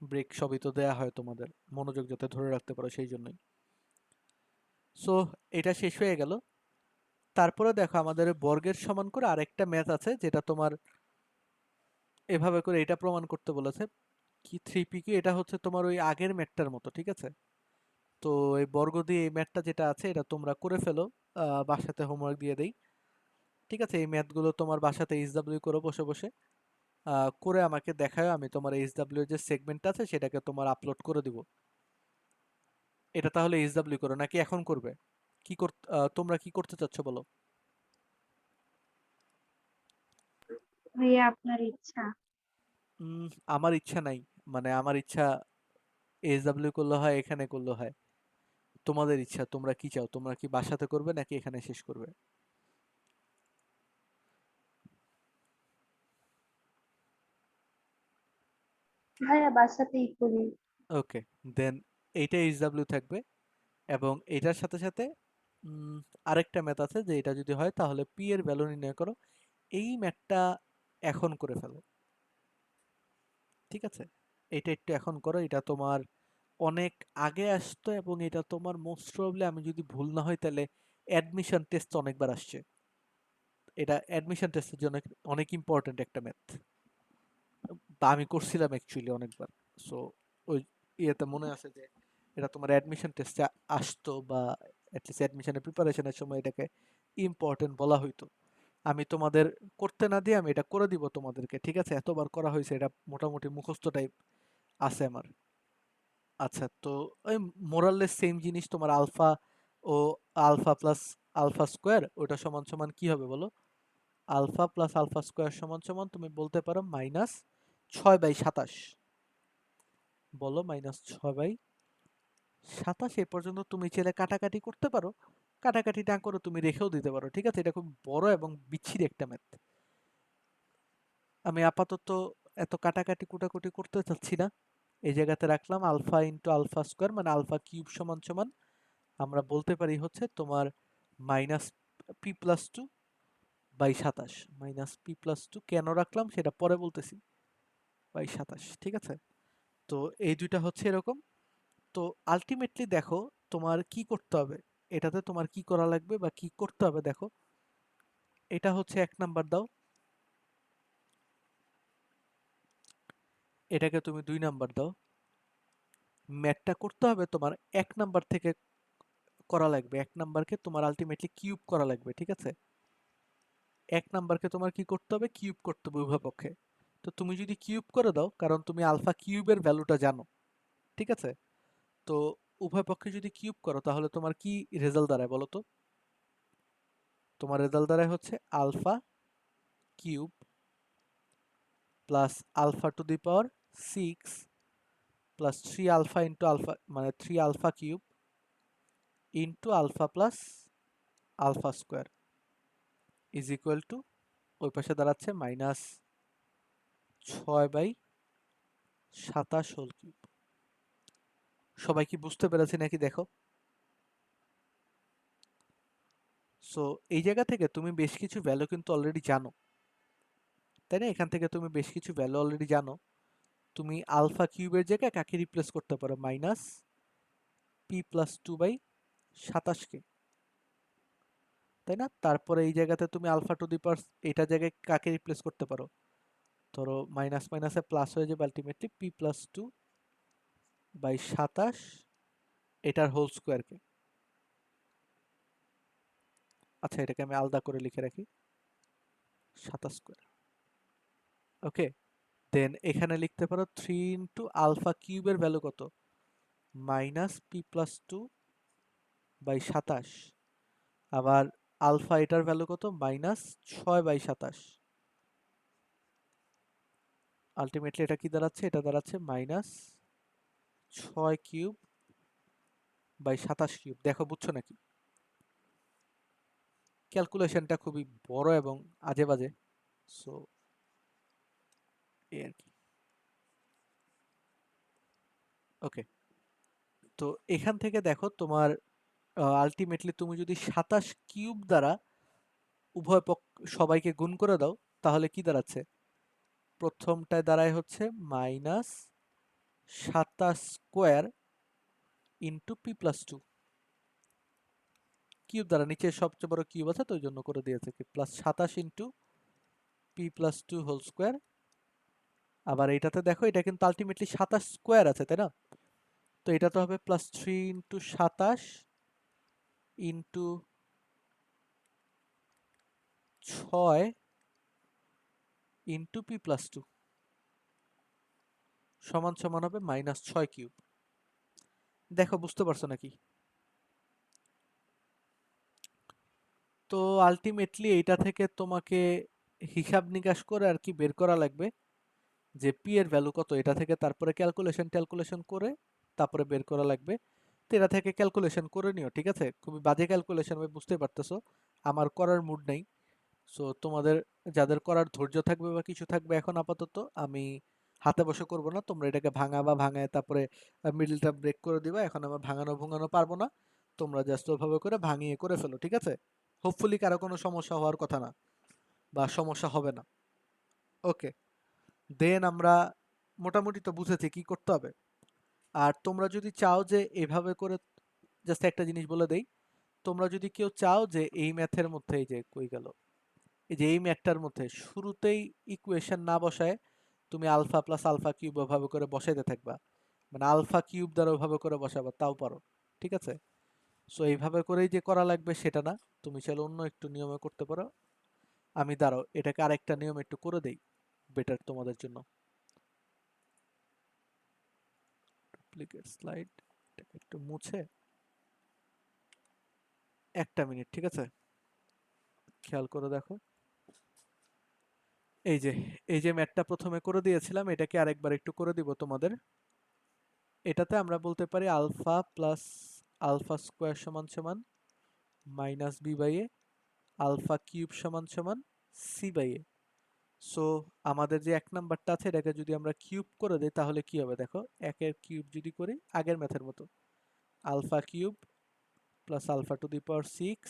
ব্রেক সবই তো দেয়া হয় তোমাদের, মনোযোগ যাতে ধরে রাখতে পারো সেই জন্যই। সো এটা শেষ হয়ে গেল। তারপরে দেখো আমাদের বর্গের সমান করে আরেকটা ম্যাথ আছে, যেটা তোমার এভাবে করে এটা প্রমাণ করতে বলেছে, কি থ্রি পি কিউ, এটা হচ্ছে তোমার ওই আগের ম্যাথটার মতো, ঠিক আছে? তো এই বর্গ দিয়ে এই ম্যাথটা যেটা আছে এটা তোমরা করে ফেলো, বাসাতে হোমওয়ার্ক দিয়ে দেই, ঠিক আছে? এই ম্যাথগুলো তোমার বাসাতে এইচডব্লিউ করো বসে বসে, করে আমাকে দেখাও, আমি তোমার এইচডব্লিউ এর যে সেগমেন্ট আছে সেটাকে তোমার আপলোড করে দিব। এটা তাহলে এইচডব্লিউ করো নাকি এখন করবে? তোমরা কি করতে চাচ্ছ বলো? ভাইয়া আপনার ইচ্ছা। উম, আমার ইচ্ছা নাই, মানে আমার ইচ্ছা এইচডব্লিউ করলে হয়, এখানে করলে হয়। তোমাদের ইচ্ছা, তোমরা কি চাও, তোমরা কি বাসাতে করবে নাকি এখানে শেষ করবে? ভাইয়া বাসাতেই করি। ওকে, দেন এইটা এইচডব্লিউ থাকবে, এবং এটার সাথে সাথে উম, আরেকটা ম্যাথ আছে, যে এটা যদি হয় তাহলে পি এর ভ্যালু নির্ণয় করো। এই ম্যাথটা এখন করে ফেলো, ঠিক আছে? এটা একটু এখন করো, এটা তোমার অনেক আগে আসতো এবং এটা তোমার মোস্ট প্রবাবলি, আমি যদি ভুল না হয় তাহলে অ্যাডমিশন টেস্ট অনেকবার আসছে। এটা অ্যাডমিশন টেস্টের জন্য অনেক ইম্পর্ট্যান্ট একটা ম্যাথ, বা আমি করছিলাম অ্যাকচুয়ালি অনেকবার। সো ওই ইয়েতে মনে আছে যে এটা তোমার অ্যাডমিশন টেস্টে আসতো, বা অ্যাটলিস্ট অ্যাডমিশনের প্রিপারেশনের সময় এটাকে ইম্পর্টেন্ট বলা হইতো। আমি তোমাদের করতে না দিয়ে আমি এটা করে দিব তোমাদেরকে, ঠিক আছে? এতবার করা হয়েছে, এটা মোটামুটি মুখস্থ টাইপ আছে আমার। আচ্ছা, তো ওই মোরাললেস সেম জিনিস, তোমার আলফা ও আলফা প্লাস আলফা স্কোয়ার ওটা সমান সমান কি হবে বলো? আলফা প্লাস আলফা স্কোয়ার সমান সমান তুমি বলতে পারো -6/27। বলো -6/27। এ পর্যন্ত তুমি চাইলে কাটাকাটি করতে পারো, কাটাকাটি না করে তুমি রেখেও দিতে পারো, ঠিক আছে? এটা খুব বড় এবং বিচ্ছিরি একটা ম্যাথ। আমি আপাতত এত কাটাকাটি কুটাকুটি করতে চাচ্ছি না, এই জায়গাতে রাখলাম আলফা ইন্টু আলফা স্কোয়ার মানে আলফা কিউব সমান সমান আমরা বলতে পারি হচ্ছে তোমার -p+2/27। -p+2 কেন রাখলাম সেটা পরে বলতেছি, বাই 27, ঠিক আছে? তো এই দুইটা হচ্ছে এরকম। তো আলটিমেটলি দেখো তোমার কি করতে হবে, এটাতে তোমার কি করা লাগবে বা কি করতে হবে দেখো। এটা হচ্ছে 1 নাম্বার দাও, এটাকে তুমি 2 নাম্বার দাও। ম্যাথটা করতে হবে তোমার 1 নাম্বার থেকে করা লাগবে, 1 নাম্বারকে তোমার আলটিমেটলি কিউব করা লাগবে, ঠিক আছে? 1 নাম্বারকে তোমার কি করতে হবে, কিউব করতে হবে উভয় পক্ষে। তো তুমি যদি কিউব করে দাও, কারণ তুমি আলফা কিউবের ভ্যালুটা জানো, ঠিক আছে? তো উভয় পক্ষে যদি কিউব করো তাহলে তোমার কি রেজাল্ট দাঁড়ায় বলো তো? তোমার রেজাল্ট দাঁড়ায় হচ্ছে alpha cube plus alpha to the power 6 plus 3 alpha into alpha মানে 3 alpha cube into alpha plus alpha square is equal to, ওই পাশে দাঁড়াচ্ছে -6/27 হোল কিউব। সবাই কি বুঝতে পেরেছে নাকি দেখো? সো এই জায়গা থেকে তুমি বেশ কিছু ভ্যালু কিন্তু অলরেডি জানো, তাই না? এখান থেকে তুমি বেশ কিছু ভ্যালু অলরেডি জানো। তুমি আলফা কিউবের জায়গায় কাকে রিপ্লেস করতে পারো? -p+2/27কে, তাই না? তারপরে এই জায়গাতে তুমি আলফা টু দি পাওয়ার এটা জায়গায় কাকে রিপ্লেস করতে পারো? ধরো মাইনাস মাইনাসে প্লাস হয়ে যাবে, আলটিমেটলি p+2/27 এটার হোল স্কোয়ারকে। আচ্ছা, এটাকে আমি আলাদা করে লিখে রাখি 27 স্কোয়ার। ওকে, দেন এখানে লিখতে পারো 3 ইন্টু আলফা কিউবের ভ্যালু কত? -p+2/27। আবার আলফা এটার ভ্যালু কত? -6/27। আলটিমেটলি এটা কি দাঁড়াচ্ছে? এটা দাঁড়াচ্ছে -6³/27 কিউব। দেখো বুঝছো নাকি? ক্যালকুলেশনটা খুবই বড় এবং আজে বাজে। সো এই আর কি। ওকে, তো এখান থেকে দেখো তোমার আলটিমেটলি তুমি যদি 27 কিউব দ্বারা উভয় পক্ষ সবাইকে গুণ করে দাও তাহলে কি দাঁড়াচ্ছে? প্রথমটায় দাঁড়ায় হচ্ছে -27 স্কোয়ার ইন্টু p+2 কিউব দ্বারা, নিচে সবচেয়ে বড় কিউব আছে তো ওই জন্য করে দিয়েছে কি +27 ইন্টু p+2 হোল স্কোয়ার। আবার এটাতে দেখো এটা কিন্তু আলটিমেটলি 27 স্কোয়ার আছে, তাই না? তো এটা তো হবে +3 ইন্টু 27 ইন্টু 6 ইন্টু p+2 সমান সমান হবে -6 কিউব। দেখো বুঝতে পারছো নাকি? তো আলটিমেটলি এইটা থেকে তোমাকে হিসাব নিকাশ করে আর কি বের করা লাগবে যে পি এর ভ্যালু কত, এটা থেকে তারপরে ক্যালকুলেশন করে তারপরে বের করা লাগবে। তো এটা থেকে ক্যালকুলেশন করে নিও, ঠিক আছে? খুবই বাজে ক্যালকুলেশন, আমি বুঝতে পারতেছো, আমার করার মুড নেই। সো তোমাদের যাদের করার ধৈর্য থাকবে বা কিছু থাকবে, এখন আপাতত আমি হাতে বসে করব না, তোমরা এটাকে ভাঙায় তারপরে মিডলটা ব্রেক করে দিবা। এখন আমার ভাঙানো পারবো না, তোমরা জাস্ট ওইভাবে করে ভাঙিয়ে করে ফেলো, ঠিক আছে? হোপফুলি কারো কোনো সমস্যা হওয়ার কথা না, বা সমস্যা হবে না। ওকে, দেন আমরা মোটামুটি তো বুঝেছি কি করতে হবে। আর তোমরা যদি চাও যে এভাবে করে, জাস্ট একটা জিনিস বলে দেই, তোমরা যদি কেউ চাও যে এই ম্যাথের মধ্যে, এই যে কই গেল, এই যে এই ম্যাথটার মধ্যে শুরুতেই ইকুয়েশন না বসায় তুমি আলফা প্লাস আলফা কিউব ওভাবে করে বসাইতে থাকবা, মানে আলফা কিউব দ্বারা ওভাবে করে বসাবা, তাও পারো। ঠিক আছে? সো এইভাবে করেই যে করা লাগবে সেটা না, তুমি চাইলে অন্য একটু নিয়মে করতে পারো। আমি দাঁড়াও এটাকে আরেকটা নিয়ম একটু করে দেই, বেটার তোমাদের জন্য। ডুপ্লিকেট স্লাইড, এটাকে একটু মুছে, একটা মিনিট, ঠিক আছে? খেয়াল করে দেখো, এই যে এই যে ম্যাথটা প্রথমে করে দিয়েছিলাম, এটাকে আরেকবার একটু করে দিব তোমাদের। এটাতে আমরা বলতে পারি আলফা প্লাস আলফা স্কোয়ার সমান সমান minus B by A, alpha cube সমান সমান সি বাই এ। সো আমাদের যে এক নাম্বারটা আছে এটাকে যদি আমরা কিউব করে দিই তাহলে কি হবে দেখো, একের কিউব যদি করি আগের ম্যাথের মতো, alpha cube plus alpha to the power 6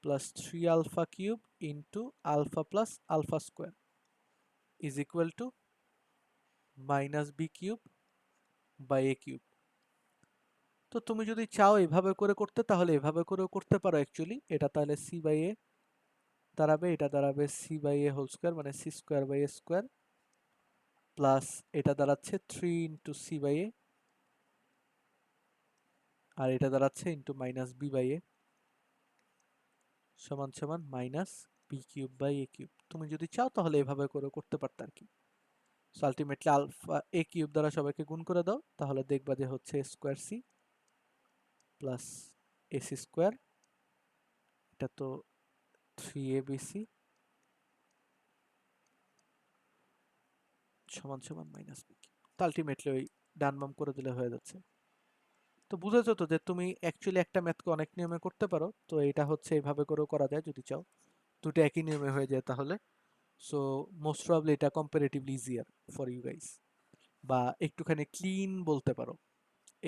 plus 3 alpha cube into alpha plus alpha square is equal to minus B cube by A cube. তো তুমি যদি চাও এভাবে করে করতে তাহলে এভাবে করেও করতে পারো অ্যাকচুয়ালি। এটা তাহলে সি বাই এ দাঁড়াবে, এটা দাঁড়াবে C by A whole square মানে C square by A square, plus এটা দাঁড়াচ্ছে 3 ইন্টু সি বাই এ, আর এটা দাঁড়াচ্ছে into minus B by A সমান সমান minus B cube by A cube. তুমি যদি চাও তাহলে এভাবে করে করতে পারতে আর কি। So ultimately alpha A cube দ্বারা সবাইকে গুণ করে দাও, তাহলে দেখবা যে হচ্ছে square C plus AC square, এটা তো 3abc সমান সমান মাইনাস বি কিউব। তো আলটিমেটলি ওই ডান বাম করে দিলে হয়ে যাচ্ছে। তো বুঝেছো তো যে তুমি অ্যাকচুয়ালি একটা ম্যাথকে অনেক নিয়মে করতে পারো, তো এটা হচ্ছে এইভাবে করেও করা যায় যদি চাও, দুটো একই নিয়মে হয়ে যায় তাহলে। সো মোস্ট প্রবাবলি এটা comparatively easier for you guys, বা একটুখানি ক্লিন বলতে পারো,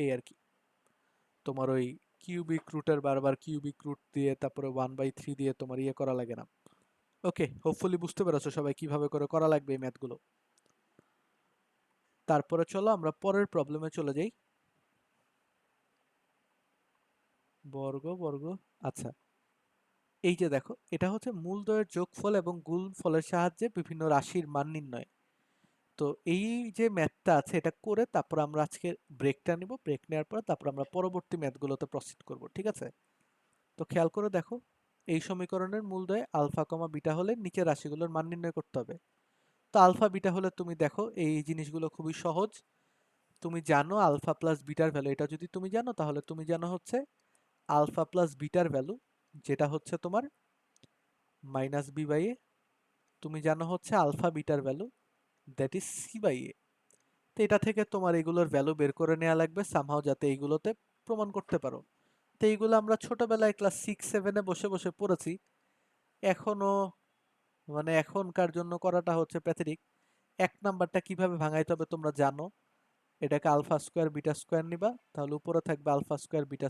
এই আর কি। তোমার ওই কিউবিক রুটের বারবার কিউবিক রুট দিয়ে তারপরে 1/3 দিয়ে তোমার ইয়ে করা লাগে না। ওকে, হোপফুলি বুঝতে পেরেছো সবাই কিভাবে করে করা লাগবে এই ম্যাথগুলো। তারপরে চলো আমরা পরের প্রবলেমে চলে যাই। বর্গ বর্গ, আচ্ছা এই যে দেখো এটা হচ্ছে মূলদ্বয়ের যোগফল এবং গুণফলের সাহায্যে বিভিন্ন রাশির মান নির্ণয়। তো এই যে ম্যাথটা আছে এটা করে তারপর আমরা আজকে ব্রেকটা নিব, ব্রেক নেওয়ার পর তারপর আমরা পরবর্তী ম্যাথগুলোতে প্রসিড করব, ঠিক আছে? তো খেয়াল করে দেখো, এই সমীকরণের মূলদ্বয় আলফা কমা বিটা হলে নিচের রাশিগুলোর মান নির্ণয় করতে হবে। তো আলফা বিটা হলে তুমি দেখো এই জিনিসগুলো খুবই সহজ। তুমি জানো আলফা প্লাস বিটার ভ্যালু, এটা যদি তুমি জানো তাহলে তুমি জানো হচ্ছে আলফা প্লাস বিটার ভ্যালু, যেটা হচ্ছে তোমার মাইনাস বি বাই এ। তুমি জানো হচ্ছে আলফা বিটার value, that is C by A. তো এটা থেকে তোমার এগুলোর ভ্যালু বের করে নেওয়া লাগবে সামহাও, যাতে এইগুলোতে প্রমাণ করতে পারো। তো এইগুলো আমরা ছোটবেলায় ক্লাস 6-7-এ বসে বসে পড়েছি, এখনো মানে এখনকার জন্য করাটা হচ্ছে প্যাথেটিক। এক নাম্বারটা কিভাবে ভাঙাইতে হবে তোমরা জানো, এটাকে আলফা স্কোয়ার বিটা স্কোয়ার নিবা, তাহলে উপরে থাকবে alpha square beta,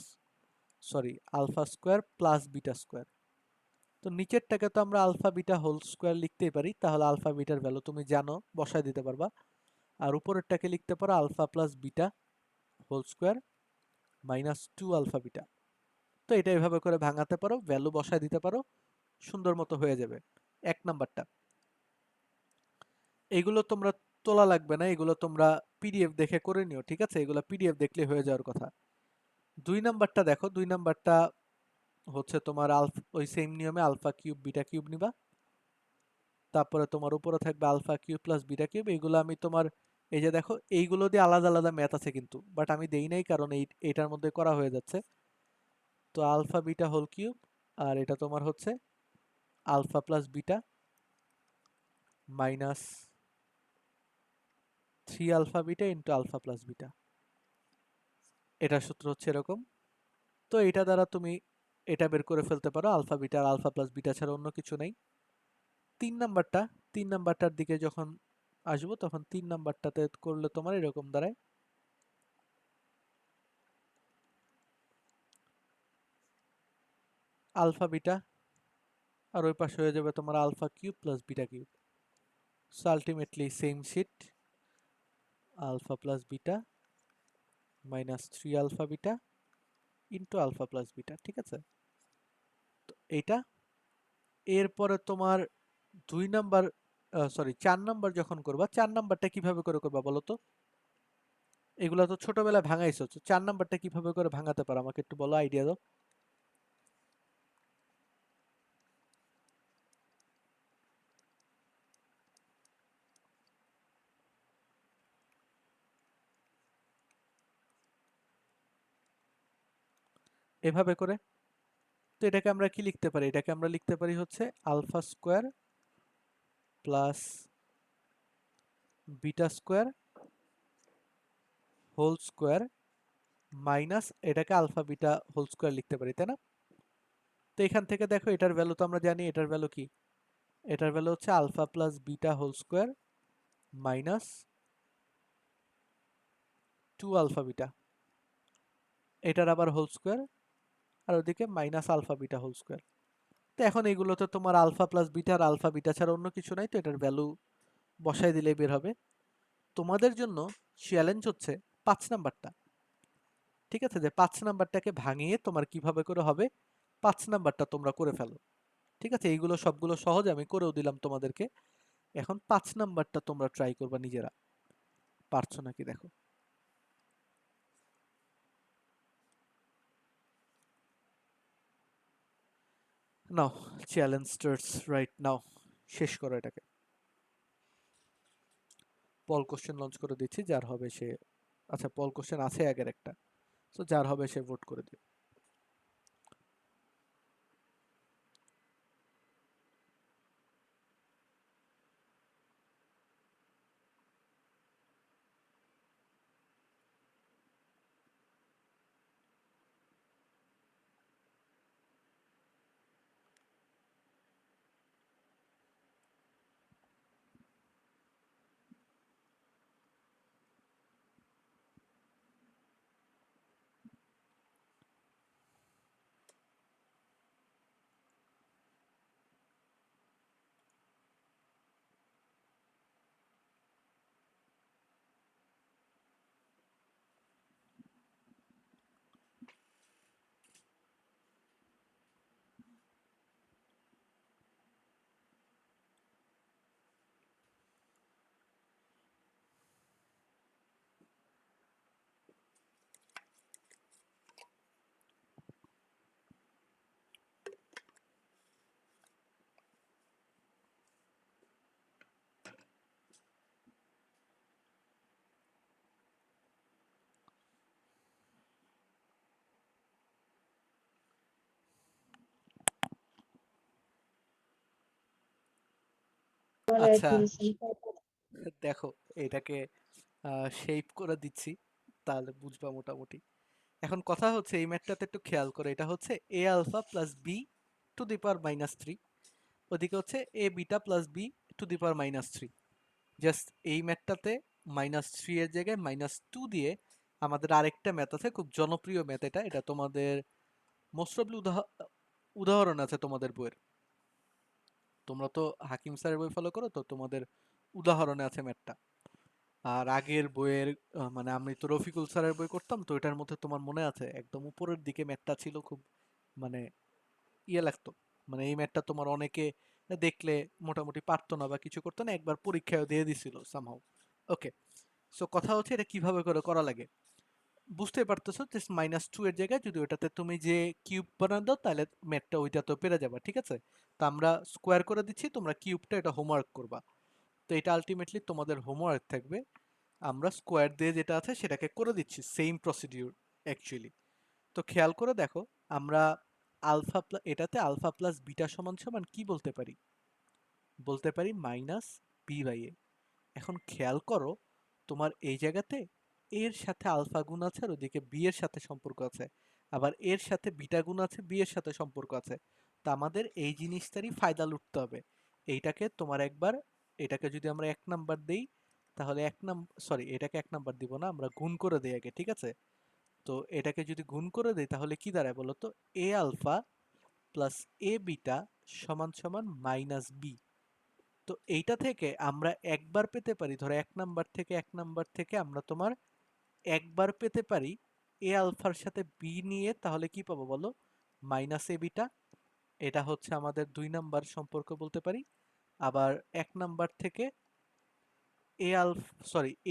sorry alpha square plus beta square. তো নিচেরটাকে তো আমরা আলফা বিটা হোল স্কোয়ার লিখতেই পারি, তাহলে আলফা বিটার ভ্যালু তুমি জানো বসায় দিতে পারবা। আর উপরেরটাকে লিখতে পারো alpha plus beta whole square minus 2 alpha beta. তো এটা এভাবে করে ভাঙাতে পারো, ভ্যালু বসায় দিতে পারো, সুন্দর মতো হয়ে যাবে এক নাম্বারটা। এগুলো তোমরা তোলা লাগবে না, এগুলো তোমরা পিডিএফ দেখে করে নিও, ঠিক আছে? এগুলো পিডিএফ দেখলে হয়ে যাওয়ার কথা। দুই নাম্বারটা দেখো, দুই নাম্বারটা হচ্ছে তোমার ওই সেম নিয়মে আলফা কিউব বিটা কিউব নিবা, তারপরে তোমার উপরে থাকবে alpha cube plus beta cube. এইগুলো আমি তোমার, এই যে দেখো এইগুলো দিয়ে আলাদা আলাদা ম্যাথ আছে কিন্তু, বাট আমি দেই নাই কারণ এইটার মধ্যে করা হয়ে যাচ্ছে। তো আলফা বিটা হোল কিউব, আর এটা তোমার হচ্ছে alpha plus beta minus 3 alpha beta into alpha plus beta, এটার সূত্র হচ্ছে এরকম। তো এটা দ্বারা তুমি এটা বের করে ফেলতে পারো, আলফা বিটা আর আলফা প্লাস বিটা ছাড়া অন্য কিছু নেই। তিন নাম্বারটা, তিন নাম্বারটার দিকে যখন আসবো তখন তিন নাম্বারটাতে করলে তোমার এরকম দাঁড়ায় আলফা বিটা, আর ওই পাশে হয়ে যাবে তোমার alpha cube plus beta cube. So ultimately same sheet, alpha plus beta minus 3 alpha beta into alpha plus beta, ঠিক আছে? তো এইটা এরপরে তোমার 2 নাম্বার, সরি 4 নাম্বার যখন করবা, 4 নাম্বারটা কিভাবে করে করবা বলো তো? এগুলা তো ছোটবেলায় ভাঙাইছো, 4 নাম্বারটা কিভাবে করে ভাঙাতে পারো আমাকে একটু বলো, আইডিয়া দাও। এভাবে করে। তো এটাকে আমরা কি লিখতে পারি? এটাকে আমরা লিখতে পারি হচ্ছে alpha square plus beta square whole square minus এটাকে আলফা বিটা হোল স্কোয়ার লিখতে পারি, তাই না? তো এখান থেকে দেখো এটার ভ্যালু তো আমরা জানি, এটার ভ্যালু কি? এটার ভ্যালু হচ্ছে alpha plus beta whole square minus 2 alpha beta, এটার আবার হোল স্কোয়ার, আর ওদিকে minus alpha beta whole square. তো এখন এগুলো তো তোমার আলফা প্লাস বিটা আর আলফা বিটা ছাড়া অন্য কিছু নাই, তো এটার ভ্যালু বসাই দিলেই বের হবে। তোমাদের জন্য চ্যালেঞ্জ হচ্ছে 5 নাম্বারটা, ঠিক আছে? যে 5 নাম্বারটাকে ভাঙিয়ে তোমার কিভাবে করে হবে 5 নাম্বারটা তোমরা করে ফেলো, ঠিক আছে? এইগুলো সবগুলো সহজ, আমি করেও দিলাম তোমাদেরকে। এখন 5 নাম্বারটা তোমরা ট্রাই করবা নিজেরা, পারছো নাকি দেখো। নাও, চ্যালেঞ্জ স্টার্টস রাইট নাও। শেষ করো এটাকে। পল কোশ্চেন লঞ্চ করে দিচ্ছি, যার হবে সে, আচ্ছা পল কোশ্চেন আছে আগের একটা, তো যার হবে সে ভোট করে দিও। আচ্ছা দেখো, এটাকে শেপ করে দিচ্ছি, তাহলে বুঝবা মোটামুটি। এখন কথা হচ্ছে এই ম্যাথটাতে একটু খেয়াল করে, এটা হচ্ছে A alpha plus B to the power minus 3, ওদিকে হচ্ছে A beta plus B to the power minus 3। Just এই ম্যাথটাতে -3 এর জায়গায় -2 দিয়ে আমাদের আরেকটা ম্যাথ আছে, খুব জনপ্রিয় ম্যাথ এটা, এটা তোমাদের মোস্ট প্রবলি উদাহরণ আছে তোমাদের বইয়ের। তোমরা তো হাকিম স্যারের বই ফলো করো, তো তোমাদের উদাহরণে আছে ম্যাথটা। আর আগের বইয়ের মানে আমি তো রফিকুল স্যারের বই করতাম, তো এটার মধ্যে তোমার মনে আছে একদম উপরের দিকে ম্যাথটা ছিল, খুব মানে ইয়ে লাগতো। মানে এই ম্যাথটা তোমার অনেকে দেখলে মোটামুটি পারতো না বা কিছু করতো না, একবার পরীক্ষায় দিয়ে দিছিল সামহাউ। ওকে, সো কথা হচ্ছে এটা কিভাবে করে করা লাগে। বুঝতে পারতেছো যে -2 এর জায়গায় যদি ওটাতে তুমি যে কিউব বানা দাও, তাহলে ম্যাথটা ওইটা তো পেরে যাবা, ঠিক আছে? তো আমরা স্কোয়ার করে দিচ্ছি, তোমরা কিউবটা এটা হোমওয়ার্ক করবা। তো এটা আলটিমেটলি তোমাদের হোমওয়ার্ক থাকবে। আমরা স্কোয়ার দিয়ে যেটা আছে সেটাকে করে দিচ্ছি, সেম প্রসিডিউর অ্যাকচুয়ালি। তো খেয়াল করে দেখো, আমরা এটাতে আলফা প্লাস বিটা সমান সমান কি বলতে পারি? বলতে পারি মাইনাস বি বাই এ। এখন খেয়াল করো, তোমার এই জায়গাতে এর সাথে আলফা গুণ আছে আর ওদিকে বি এর সাথে সম্পর্ক আছে, আবার এর সাথে বিটা গুণ আছে, বি এর সাথে সম্পর্ক আছে। তা আমাদের এই জিনিসটারই ফায়দা লুটতে হবে। এইটাকে তোমার একবার, এটাকে যদি আমরা 1 নাম্বার দেই, তাহলে এটাকে 1 নাম্বার দিব না, আমরা গুণ করে দেই আগে, ঠিক আছে? তো এটাকে যদি গুণ করে দেই তাহলে কি দাঁড়ায় বলো তো? এ আলফা প্লাস এ বিটা সমান সমান মাইনাস বি। তো এইটা থেকে আমরা একবার পেতে পারি, ধরো এক নাম্বার থেকে আমরা তোমার একবার পেতে পারি এ আলফার সাথে বি নিয়ে, তাহলে কি পাবো বলো? মাইনাস এ বিটা। এটা হচ্ছে আমাদের 2 নাম্বার সম্পর্ক বলতে পারি। আবার 1 নাম্বার থেকে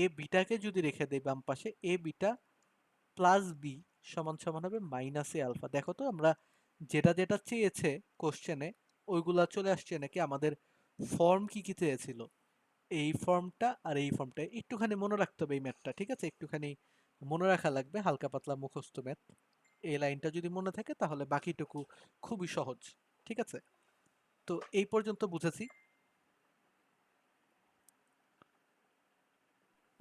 এ বিটাকে যদি রেখে দেই বাম পাশে, এ বিটা প্লাস বি সমান সমান হবে মাইনাস এ আলফা। দেখো তো আমরা যেটা যেটা চেয়েছে কোশ্চেনে ওইগুলা চলে আসছে নাকি, আমাদের ফর্ম কি কি চেয়েছিল, এই ফর্মটা আর এই ফর্মটা একটুখানি মনে রাখতে হবে। এই ম্যাথটা ঠিক আছে, একটুখানি মনে রাখা লাগবে, হালকা পাতলা মুখস্থ ম্যাথ। এই লাইনটা যদি মনে থাকে তাহলে বাকিটুকু খুবই সহজ। ঠিক আছে, তো এই পর্যন্ত বুঝেছি।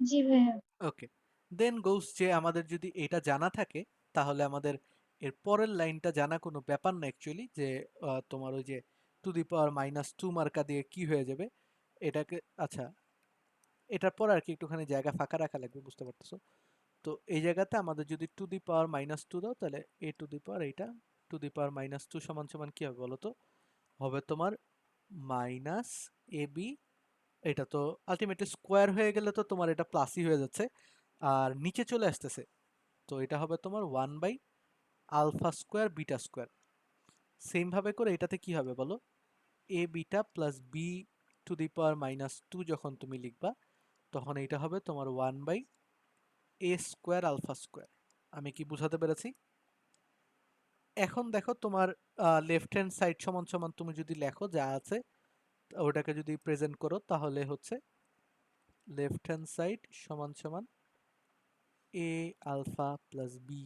জি ভাইয়া। ওকে, দেন গোস যে আমাদের যদি এটা জানা থাকে তাহলে আমাদের এর পরের লাইনটা জানা কোনো ব্যাপার না অ্যাকচুয়ালি, যে তোমার ওই যে টু দি পাওয়ার -2 মার্কা দিয়ে কি হয়ে যাবে এটাকে। আচ্ছা, এটার পর আর কি একটুখানি জায়গা ফাঁকা রাখা লাগবে, বুঝতে পারতেছো? তো এই জায়গাতে আমাদের যদি টু দি পাওয়ার -2 দাও, তাহলে এ টু দি পাওয়ার এইটা টু দি পাওয়ার -2 সমান সমান কি হবে বলো তো? হবে তোমার মাইনাস এ বি। এটা তো আলটিমেটলি স্কোয়ার হয়ে গেলে তো তোমার এটা প্লাসই হয়ে যাচ্ছে, আর নিচে চলে আসতেছে। তো এটা হবে তোমার 1/α² β²। সেম ভাবে করে এটাতে কি হবে বলো? A beta plus B to the power -2 যখন তুমি লিখবা, তখন এটা হবে তোমার 1/a²α²। আমি কি বুঝাতে পেরেছি? এখন দেখো তোমার লেফট হ্যান্ড সাইড সমান সমান তুমি যদি লেখো যা আছে ওটাকে যদি প্রেজেন্ট করো, তাহলে হচ্ছে লেফট হ্যান্ড সাইড সমান সমান এ আলফা প্লাস বি।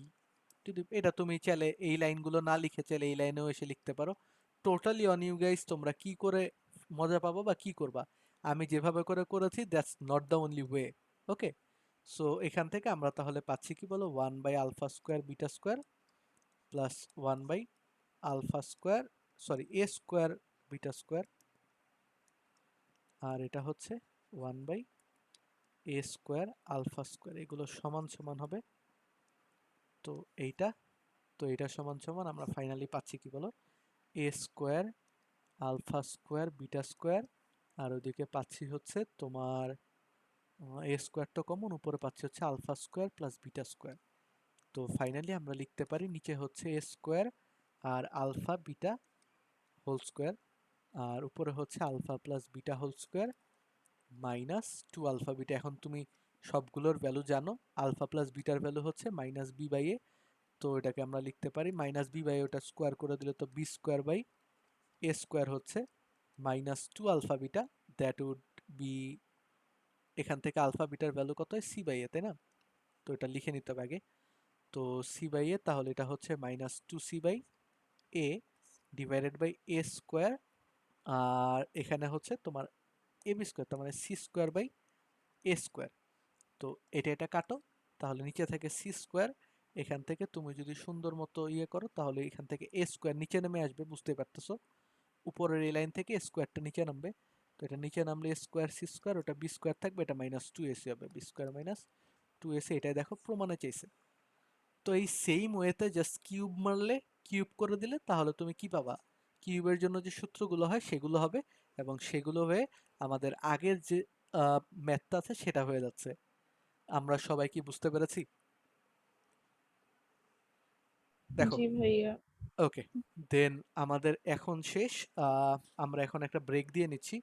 এটা তুমি চাইলে এই লাইনগুলো না লিখে চাইলে এই লাইনেও এসে লিখতে পারো। টোটালি অন ইউ গাইস, তোমরা কি করে মজা পাবো বা কি করবা। আমি যেভাবে করে করেছি that's not the only way. Okay, so এখান থেকে আমরা তাহলে পাচ্ছি কি বলো, 1/α² β² প্লাস 1/α², সরি a²β², আর এটা হচ্ছে 1/a²α²। এগুলো সমান সমান হবে। তো এইটা তো এটা সমান সমান আমরা ফাইনালি পাচ্ছি কি বলো, a²α²β², আর ওইদিকে পাচ্ছি হচ্ছে তোমার a² কমন, উপরে পাচ্ছি হচ্ছে α² প্লাস β²। তো ফাইনালি আমরা লিখতে পারি নিচে হচ্ছে a² আর আলফা বিটা হোল স্কোয়ার, আর উপরে হচ্ছে alpha plus beta whole square -2α β। এখন তুমি সবগুলোর ভ্যালু জানো, আলফা প্লাস বিটার ভ্যালু হচ্ছে -b/a। তো এটাকে আমরা লিখতে পারি -b/a, ওটা স্কোয়ার করে দিলে তো b²/a² হচ্ছে -2α β। দ্যাট উড বি, এখান থেকে আলফা বিটার ভ্যালু কত হয় c/a, তাই না? তো এটা লিখে নিতে হবে আগে। তো c/a, তাহলে এটা হচ্ছে -2c/a ডিভাইডেড বাই a², আর এখানে হচ্ছে তোমার ab², তার মানে c²/a²। তো এটা কাটো, তাহলে নিচে থেকে c²। এখান থেকে তুমি যদি সুন্দর মতো ইয়ে করো তাহলে এখান থেকে a² নিচে নেমে আসবে, বুঝতে পারতেছো? উপরের এই লাইন থেকে স্কোয়ারটা নিচে নামবে। তো এটা নিচে নামলে a²c², ওটা b² থাকবে, এটা -2ac হবে, b² -2ac। এটাই দেখো প্রমাণে চাইছে। তো এই সেম ওয়েতে জাস্ট কিউব মারলে, কিউব করে দিলে তাহলে তুমি কি পাবা? কিউবের জন্য যে সূত্রগুলো হয় সেগুলো হবে, এবং সেগুলো হয়ে আমাদের আগের যে ম্যাথটা আছে সেটা হয়ে যাচ্ছে। আমরা সবাই কি বুঝতে পেরেছি? দেখো, জি ভাইয়া। ওকে, দেন আমাদের এখন শেষ। আমরা এখন একটা ব্রেক দিয়ে নিচ্ছি।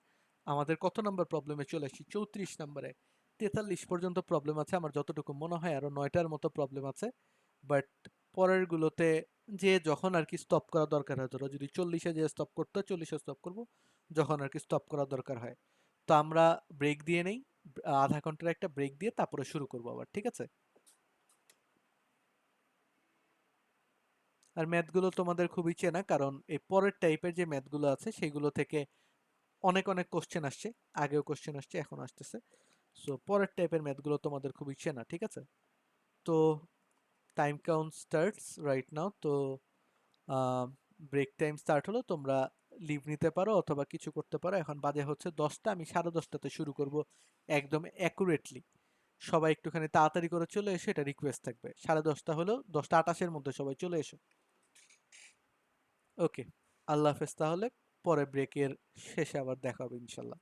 আমাদের কত নাম্বার প্রবলেমে চলে এসেছি? 34 নম্বরে। 43 পর্যন্ত প্রবলেম আছে আমার যতটুকু মনে হয়, আরো 9টার মতো প্রবলেম আছে। বাট পরের গুলোতে যে যখন আর কি স্টপ করা দরকার হয়, ধরো যদি 40-এ যে স্টপ করতে হয় 40-এ স্টপ করবো, যখন আর কি স্টপ করা দরকার হয়। তো আমরা ব্রেক দিয়ে নেই, আধা ঘন্টার একটা ব্রেক দিয়ে তারপরে শুরু করবো আবার, ঠিক আছে? আর ম্যাথগুলো তোমাদের খুবই চেনা, কারণ এই পরের টাইপের যে ম্যাথগুলো আছে সেগুলো থেকে অনেক অনেক কোশ্চেন আসছে, আগেও কোশ্চেন আসছে, এখন আসতেছে। সো পরের টাইপের ম্যাথগুলো তোমাদের খুবই চেনা, ঠিক আছে? তো time count starts right now. তো ব্রেক টাইম স্টার্ট হলো, তোমরা লিভ নিতে পারো অথবা কিছু করতে পারো। এখন বাজে হচ্ছে 10টা, আমি 10:30টাতে শুরু করব একদম অ্যাকুরেটলি। সবাই একটুখানি তাড়াতাড়ি করে চলে এসো, এটা রিকোয়েস্ট থাকবে। 10:30 হলেও 10:28-এর মধ্যে সবাই চলে এসো। ওকে, আল্লাহ হাফেজ তাহলে। পরে ব্রেকের শেষে আবার দেখা হবে ইনশাল্লাহ।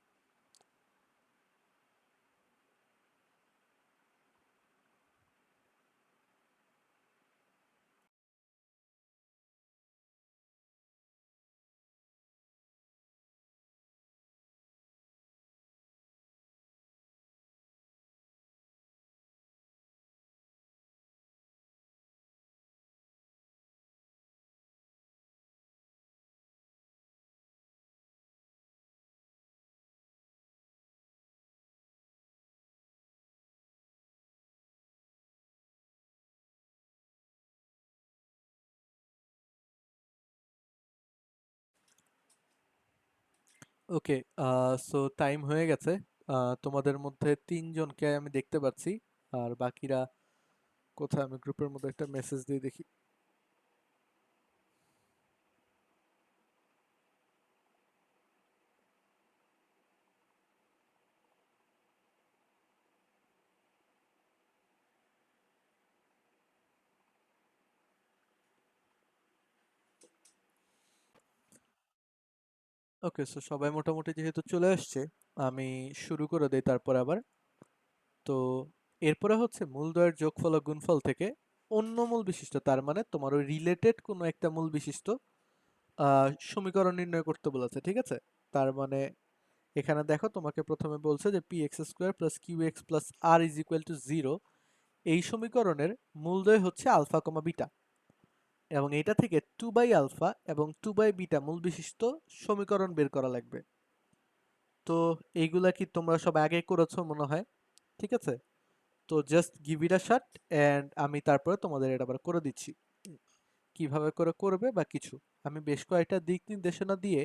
ওকে, সো টাইম হয়ে গেছে। তোমাদের মধ্যে 3 জনকে আমি দেখতে পাচ্ছি। আর বাকিরা কোথায়? আমি গ্রুপের মধ্যে একটা মেসেজ দিয়ে দেখি। ওকে, সো সবাই মোটামুটি যেহেতু চলে আসছে, আমি শুরু করে দেই তারপর আবার। তো এরপরে হচ্ছে মূলদ্বয়ের যোগফল ও গুণফল থেকে অন্য মূল বিশিষ্ট, তার মানে তোমার ওই রিলেটেড কোনো একটা মূল বিশিষ্ট সমীকরণ নির্ণয় করতে বলেছে, ঠিক আছে? তার মানে এখানে দেখো, তোমাকে প্রথমে বলছে যে P X square plus Q X plus R is equal to zero. এই সমীকরণের মূলদ্বয় হচ্ছে আলফা কমা বিটা, এবং এটা থেকে টু বাই আলফা এবং টু বাই বিটা মূল বিশিষ্ট সমীকরণ বের করা লাগবে। তো এইগুলা কি তোমরা সব আগে করেছো মনে হয়? ঠিক আছে, তো just give it a shot and আমি তারপরে তোমাদের এটা আবার করে দিচ্ছি কিভাবে করে করবে বা কিছু। আমি বেশ কয়েকটা দিক নির্দেশনা দিয়ে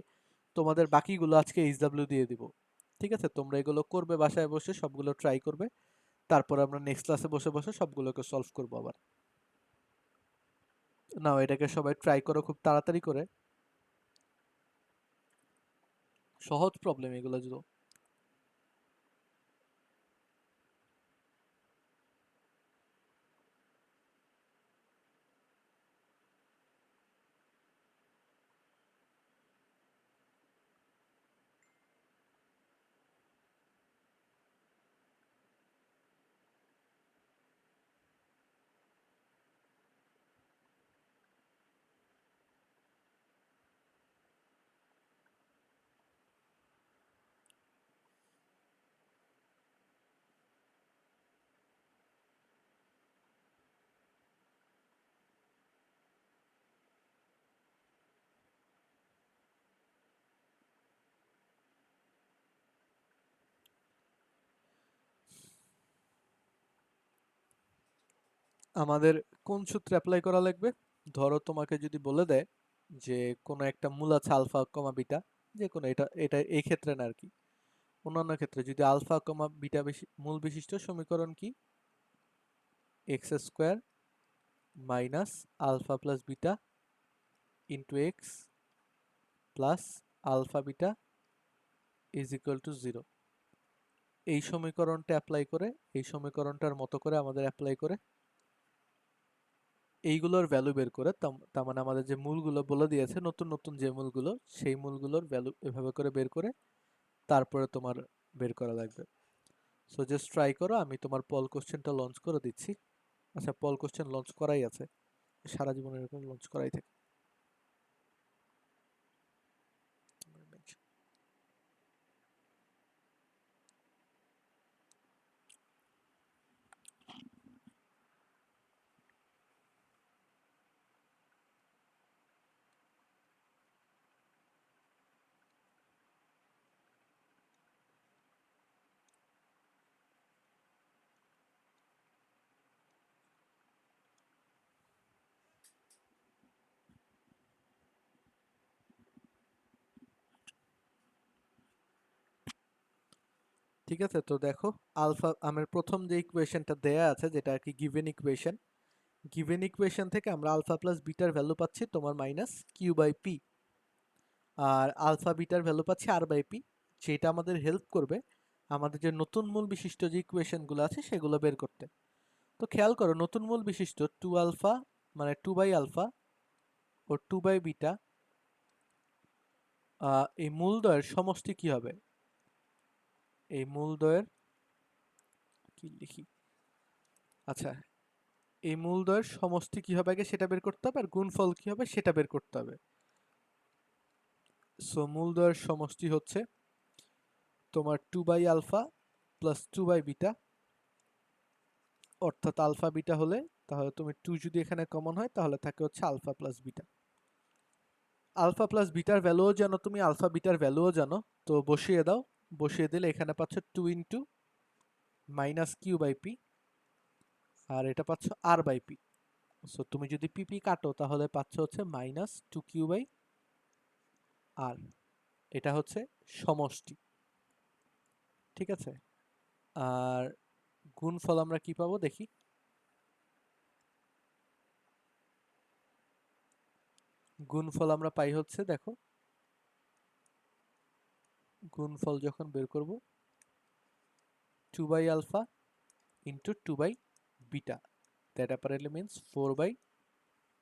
তোমাদের বাকিগুলো আজকে এইচডাব্লিউ দিয়ে দিব। ঠিক আছে, তোমরা এগুলো করবে বাসায় বসে, সবগুলো ট্রাই করবে। তারপর আমরা নেক্সট ক্লাসে বসে বসে সবগুলোকে সলভ করবো আবার। নাও এটাকে সবাই ট্রাই করো খুব তাড়াতাড়ি করে। সহজ প্রবলেম এগুলো যদি। আমাদের কোন সূত্রে অ্যাপ্লাই করা লাগবে? ধরো তোমাকে যদি বলে দেয় যে কোনো একটা মূল আছে আলফা কমা বিটা, যে কোনো, এটা এটা এই ক্ষেত্রে না আর কি, অন্যান্য ক্ষেত্রে যদি আলফা কমা বিটা মূল বিশিষ্ট সমীকরণ কি? X square minus alpha plus beta into X plus alpha beta is equal to zero. এই সমীকরণটা অ্যাপ্লাই করে, এই সমীকরণটার মতো করে আমাদের অ্যাপ্লাই করে এইগুলোর ভ্যালু বের করে, তার মানে আমাদের যে মূলগুলো বলে দিয়েছে, নতুন নতুন যে মূলগুলো, সেই মূলগুলোর ভ্যালু এভাবে করে বের করে তারপরে তোমার বের করা লাগবে। সো জাস্ট ট্রাই করো। আমি তোমার পল কোশ্চেনটা লঞ্চ করে দিচ্ছি। আচ্ছা, পল কোশ্চেন লঞ্চ করাই আছে, সারা জীবন এরকম লঞ্চ করাই থাকে। ঠিক আছে, তো দেখো, আলফা আমার প্রথম যে ইকুয়েশনটা দেয়া আছে, যেটা আর কি গিভেন ইকুয়েশন, গিভেন ইকুয়েশন থেকে আমরা আলফা প্লাস বিটার ভ্যালু পাচ্ছি তোমার মাইনাস কিউ বাই পি, আর আলফা বিটার ভ্যালু পাচ্ছি আর বাই পি, যেটা আমাদের হেল্প করবে আমাদের যে নতুন মূল বিশিষ্ট যে ইকুয়েশনগুলো আছে সেগুলো বের করতে। তো খেয়াল করো, নতুন মূল বিশিষ্ট টু আলফা মানে টু বাই আলফা ও টু বাই বিটা, এই মূলদ্বয়ের সমষ্টি কি হবে? এই মূলদ্বয়ের কি লিখি? আচ্ছা, এই মূলদ্বয়ের সমষ্টি কি হবে আগে সেটা বের করতে হবে, আর গুণফল কি হবে সেটা বের করতে হবে। সো মূলদ্বয়ের সমষ্টি হচ্ছে তোমার two by alpha plus two by beta, অর্থাৎ আলফা বিটা হলে, তাহলে তুমি টু যদি এখানে কমন হয় তাহলে থাকে হচ্ছে alpha plus beta. Alpha plus বিটার ভ্যালুও জানো তুমি, আলফা বিটার ভ্যালুও জানো, তো বসিয়ে দাও। বসিয়ে দিলে এখানে পাচ্ছ two into minus Q by P, আর এটা পাচ্ছ আর বাই পি। সো তুমি যদি পিপি কাটো তাহলে পাচ্ছ হচ্ছে মাইনাস টু কিউ বাই আর। এটা হচ্ছে সমষ্টি, ঠিক আছে। আর গুণফল আমরা কি পাবো দেখি। গুণফল আমরা পাই হচ্ছে, দেখো গুণফল যখন বের করব 2 by alpha into 2 by beta, that apparently means 4 by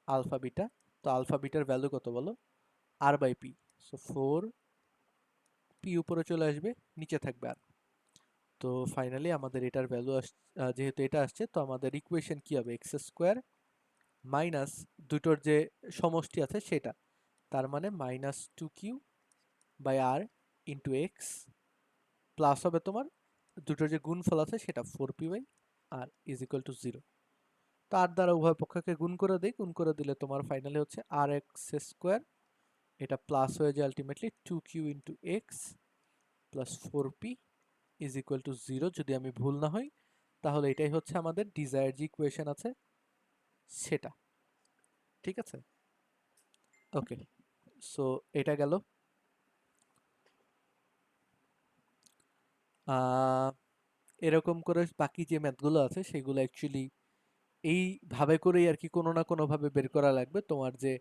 alpha beta. তো আলফা বিটার ভ্যালু কত বলো, R by P. So 4 P উপরে চলে আসবে, নিচে থাকবে আর। তো ফাইনালি আমাদের এটার ভ্যালু যেহেতু এটা আসছে, তো আমাদের ইকুয়েশন কি হবে, এক্স স্কোয়ার মাইনাস দুটোর যে সমষ্টি আছে সেটা, তার মানে minus 2q by R into X, plus হবে তোমার দুটোর যে গুণফল আছে সেটা 4p by R is equal to 0। তার দ্বারা উভয় পক্ষকে গুণ করে দিই, গুণ করে দিলে তোমার ফাইনালি হচ্ছে আর এক্স স্কোয়ার, এটা প্লাস হয়ে যায় ultimately 2q into X plus 4p is equal to 0। যদি আমি ভুল না হই তাহলে এটাই হচ্ছে আমাদের ডিজায়ার যে ইকুয়েশন আছে সেটা, ঠিক আছে। ওকে, সো এটা গেল। এরকম করে বাকি যে ম্যাথগুলো আছে সেগুলো অ্যাকচুয়ালি এইভাবে করেই আর কি কোনো না কোনোভাবে বের করা লাগবে। তোমার যে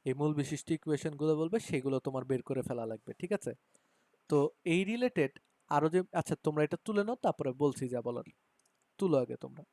এই মূল বিশিষ্ট ইকুয়েশনগুলো বলবে সেগুলো তোমার বের করে ফেলা লাগবে, ঠিক আছে। তো এই রিলেটেড আরো যে, আচ্ছা তোমরা এটা তুলে নাও, তারপরে বলছি যা বলার। তুলো আগে তোমরা।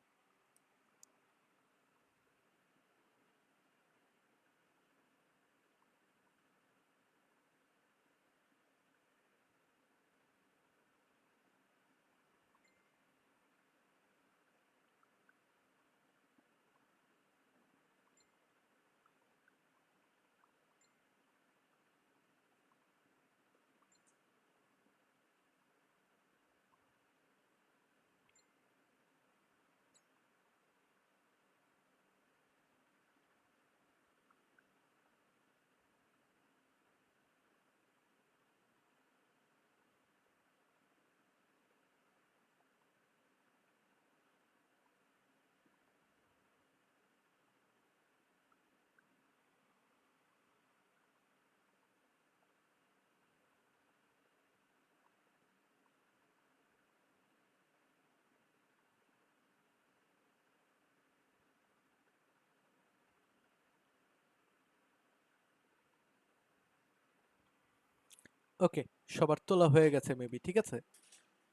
ওকে, সবার তোলা হয়ে গেছে মেবি, ঠিক আছে।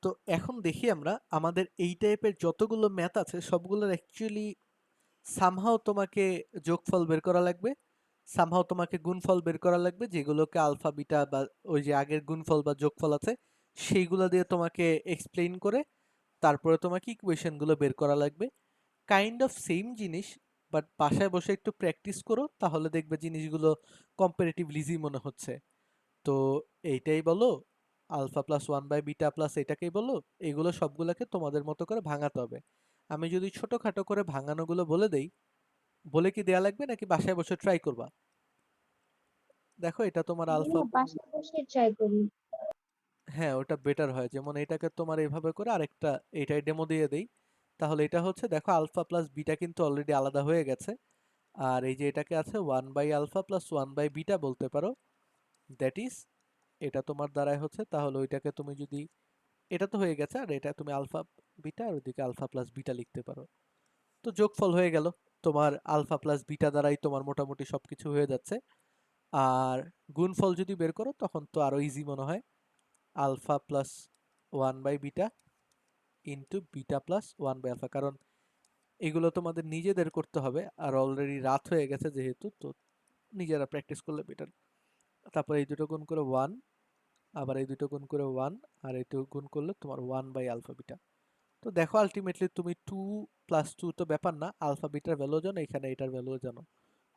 তো এখন দেখি আমরা আমাদের এই টাইপের যতগুলো ম্যাথ আছে সবগুলোর অ্যাকচুয়ালি সামহাও তোমাকে যোগফল বের করা লাগবে, সামহাও তোমাকে গুণফল বের করা লাগবে, যেগুলোকে আলফা বিটা বা ওই যে আগের গুণফল বা যোগফল আছে সেইগুলো দিয়ে তোমাকে এক্সপ্লেইন করে তারপরে তোমাকে ইকুয়েশনগুলো বের করা লাগবে। কাইন্ড অফ সেম জিনিস, বাট বাসায় বসে একটু প্র্যাকটিস করো, তাহলে দেখবে জিনিসগুলো কম্পারেটিভলি ইজি মনে হচ্ছে। তো এইটাই বলো, alpha plus one by beta plus এটাকেই বলো, এগুলো সবগুলোকে তোমাদের মতো করে ভাঙাতে হবে। আমি যদি ছোটখাটো করে ভাঙানোগুলো বলে দেই, বলে কি দেয়া লাগবে নাকি বাসায় বসে ট্রাই করবা? দেখো এটা তোমার আলফা, বাসায় বসে ট্রাই করি। হ্যাঁ ওটা বেটার হয়। যেমন এটাকে তোমার এইভাবে করে আরেকটা, এটাই ডেমো দিয়ে দেই। তাহলে এটা হচ্ছে, দেখো আলফা প্লাস বিটা কিন্তু অলরেডি আলাদা হয়ে গেছে। আর এই যে এটাকে আছে one by alpha plus one by beta বলতে পারো, দ্যাট ইজ এটা তোমার দ্বারাই হচ্ছে। তাহলে ওইটাকে তুমি যদি, এটা তো হয়ে গেছে, আর এটা তুমি আলফা বিটা আর ওইদিকে আলফা প্লাস বিটা লিখতে পারো। তো যোগফল হয়ে গেল তোমার আলফা প্লাস বিটা দ্বারাই তোমার মোটামুটি সবকিছু হয়ে যাচ্ছে। আর গুণফল যদি বের করো তখন তো আরো ইজি মনে হয়, alpha plus one by beta into beta plus one by alpha. কারণ এগুলো তোমাদের নিজেদের করতে হবে, আর অলরেডি রাত হয়ে গেছে যেহেতু, তো নিজেরা প্র্যাকটিস করলে বেটার। তারপরে এই দুটো গুণ করে ওয়ান, আবার এই দুটো গুণ করে ওয়ান, আর এই দুটো গুণ করলে তোমার ওয়ান বাই আলফা বিটা। তো দেখো আলটিমেটলি তুমি টু প্লাস টু তো ব্যাপার না, আলফা বিটার ভ্যালু জানো, এখানে এটার ভ্যালু জানো।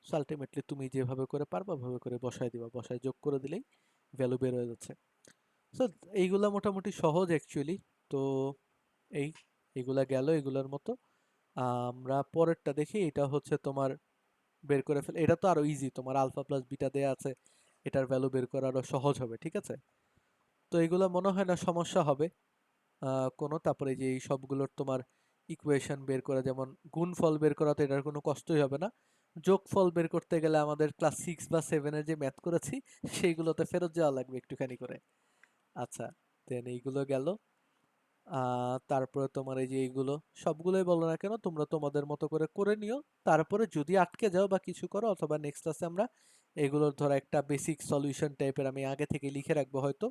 সো আলটিমেটলি তুমি যেভাবে করে পারবা ওভাবে করে বসায় দিবা, বসায় যোগ করে দিলেই ভ্যালু বের হয়ে যাচ্ছে। সো এইগুলা মোটামুটি সহজ অ্যাকচুয়ালি। তো এই এগুলা গেল এগুলোর মতো। আমরা পরেরটা দেখি, এটা হচ্ছে তোমার বের করে ফেলে, এটা তো আরো ইজি, তোমার আলফা প্লাস বিটা দেয়া আছে, এটার ভ্যালু বের করা আরো সহজ হবে, ঠিক আছে। তো এগুলা মনে হয় না সমস্যা হবে কোনো। তারপরে যে এই সবগুলোর তোমার ইকুয়েশন বের করা, যেমন গুণফল বের করা, তো এটার কোনো কষ্টই হবে না। যোগফল বের করতে গেলে আমাদের ক্লাস 6 বা 7 এর যে ম্যাথ করেছি সেইগুলোতে ফেরত যাওয়া লাগবে একটুখানি করে। আচ্ছা, দেন এইগুলো গেল। তারপরে তোমার এই যে এইগুলো সবগুলোই বলো না কেন তোমরা তোমাদের মতো করে করে নিও। তারপরে যদি আটকে যাও বা কিছু করো অথবা নেক্সট ক্লাসে আমরা এগুলোর ধরো একটা বেসিক সলিউশন টাইপের আমি আগে থেকে লিখে রাখবো হয়তো,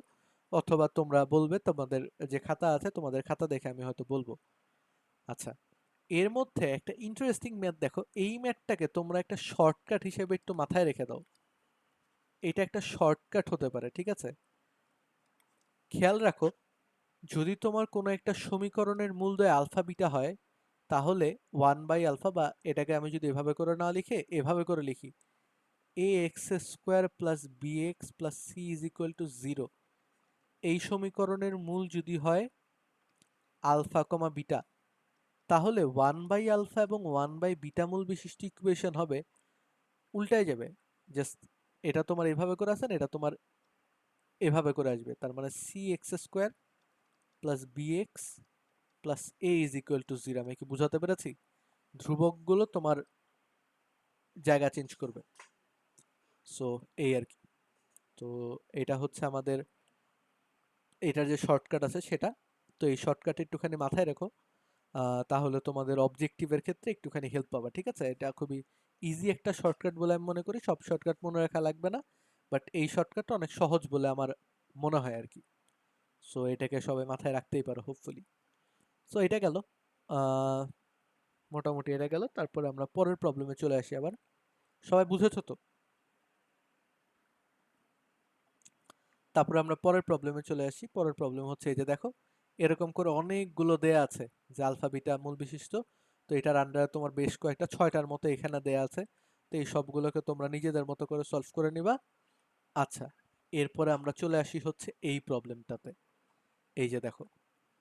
অথবা তোমরা বলবে তোমাদের যে খাতা আছে তোমাদের খাতা দেখে আমি হয়তো বলবো। আচ্ছা, এর মধ্যে একটা ইন্টারেস্টিং ম্যাথ দেখো, এই ম্যাথটাকে তোমরা একটা শর্টকাট হিসেবে একটু মাথায় রেখে দাও। এটা একটা শর্টকাট হতে পারে, ঠিক আছে? খেয়াল রাখো, যদি তোমার কোনো একটা সমীকরণের মূলদয় আলফা বিটা হয়, তাহলে 1/α, বা এটাকে আমি যদি এভাবে করে না লিখে এভাবে করে লিখি, ax² plus bx plus c is equal to 0, এই সমীকরণের মূল যদি হয় আলফা কমা বিটা, তাহলে 1/α এবং 1/β মূল বিশিষ্ট ইকুয়েশন হবে উল্টায় যাবে। জাস্ট এটা তোমার এভাবে করে আসে না, এটা তোমার এভাবে করে আসবে। তার মানে cx² plus bx plus a is equal to 0। আমি কি বুঝাতে পেরেছি? ধ্রুবকগুলো তোমার জায়গা চেঞ্জ করবে। সো এই আর কি। তো এটা হচ্ছে আমাদের এটার যে শর্টকাট আছে সেটা। তো এই শর্টকাট একটুখানি মাথায় রেখো, তাহলে তোমাদের অবজেক্টিভের ক্ষেত্রে একটুখানি হেল্প পাবা, ঠিক আছে? এটা খুবই ইজি একটা শর্টকাট বলে আমি মনে করি। সব শর্টকাট মনে রাখা লাগবে না, বাট এই শর্টকাটটা অনেক সহজ বলে আমার মনে হয় আর কি। সো এটাকে সবাই মাথায় রাখতেই পারো হোপফুলি। সো এটা গেল, আহ, মোটামুটি এটা গেল। তারপরে আমরা পরের প্রবলেমে চলে আসি আবার। সবাই বুঝেছো তো? তারপরে আমরা পরের প্রবলেমে চলে আসি। পরের প্রবলেম হচ্ছে এই যে দেখো, এরকম করে অনেকগুলো দেয়া আছে যে আলফা বিটা মূল বিশিষ্ট। তো এটার আন্ডারে তোমার বেশ কয়েকটা 6টার মতো এখানে দেয়া আছে। তো এই সবগুলোকে তোমরা নিজেদের মতো করে সলভ করে নিবা। আচ্ছা, এরপরে আমরা চলে আসি হচ্ছে এই প্রবলেমটাতে। এই যে দেখো,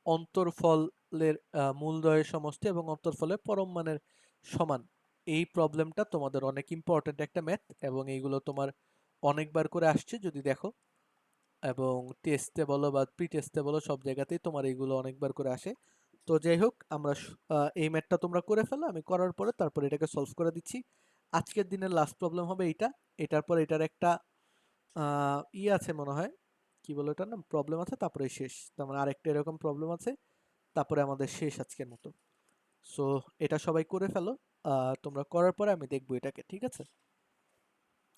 অন্তরফলের মূলদ্বয়ের সমষ্টি এবং অন্তরফলের পরম মানের সমান। এই প্রবলেমটা তোমাদের অনেক ইম্পর্টেন্ট একটা ম্যাথ, এবং এইগুলো তোমার অনেকবার করে আসছে যদি দেখো, এবং টেস্টে বলো বা প্রি টেস্টে বলো সব জায়গাতেই তোমার এইগুলো অনেকবার করে আসে। তো যাই হোক, আমরা এই ম্যাথটা তোমরা করে ফেলো, আমি করার পরে তারপর এটাকে সলভ করে দিচ্ছি। আজকের দিনের লাস্ট প্রবলেম হবে এইটা। এটার পর এটার একটা আছে মনে হয়, কি বলো এটার নাম, প্রবলেম আছে, তারপরে শেষ। তার মানে আরেকটা এরকম প্রবলেম আছে, তারপরে আমাদের শেষ আজকের মতো। সো এটা সবাই করে ফেলো। তোমরা করার পরে আমি দেখবো এটাকে, ঠিক আছে?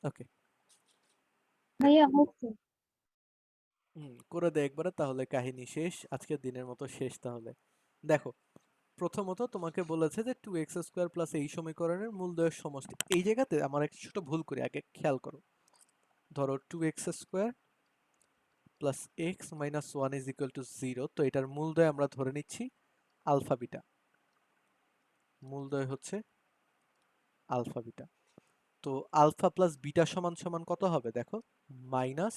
ওকে। ভাইয়া হচ্ছে। করে দে একবারে, তাহলে কাহিনী শেষ, আজকের দিনের মতো শেষ তাহলে। দেখো, প্রথমত তোমাকে বলেছে যে 2x² প্লাস এই সমীকরণের মূলদ্বয়ের সমষ্টি। এই জায়গাতে আমার একটা ছোট ভুল করি, আগে খেয়াল করো। ধরো 2x² plus x minus 1 is equal to 0, তো এটার মূলদ্বয় আমরা ধরে নিচ্ছি আলফা বিটা। মূলদ্বয় হচ্ছে আলফা বিটা। তো আলফা প্লাস বিটা সমান সমান কত হবে দেখো, মাইনাস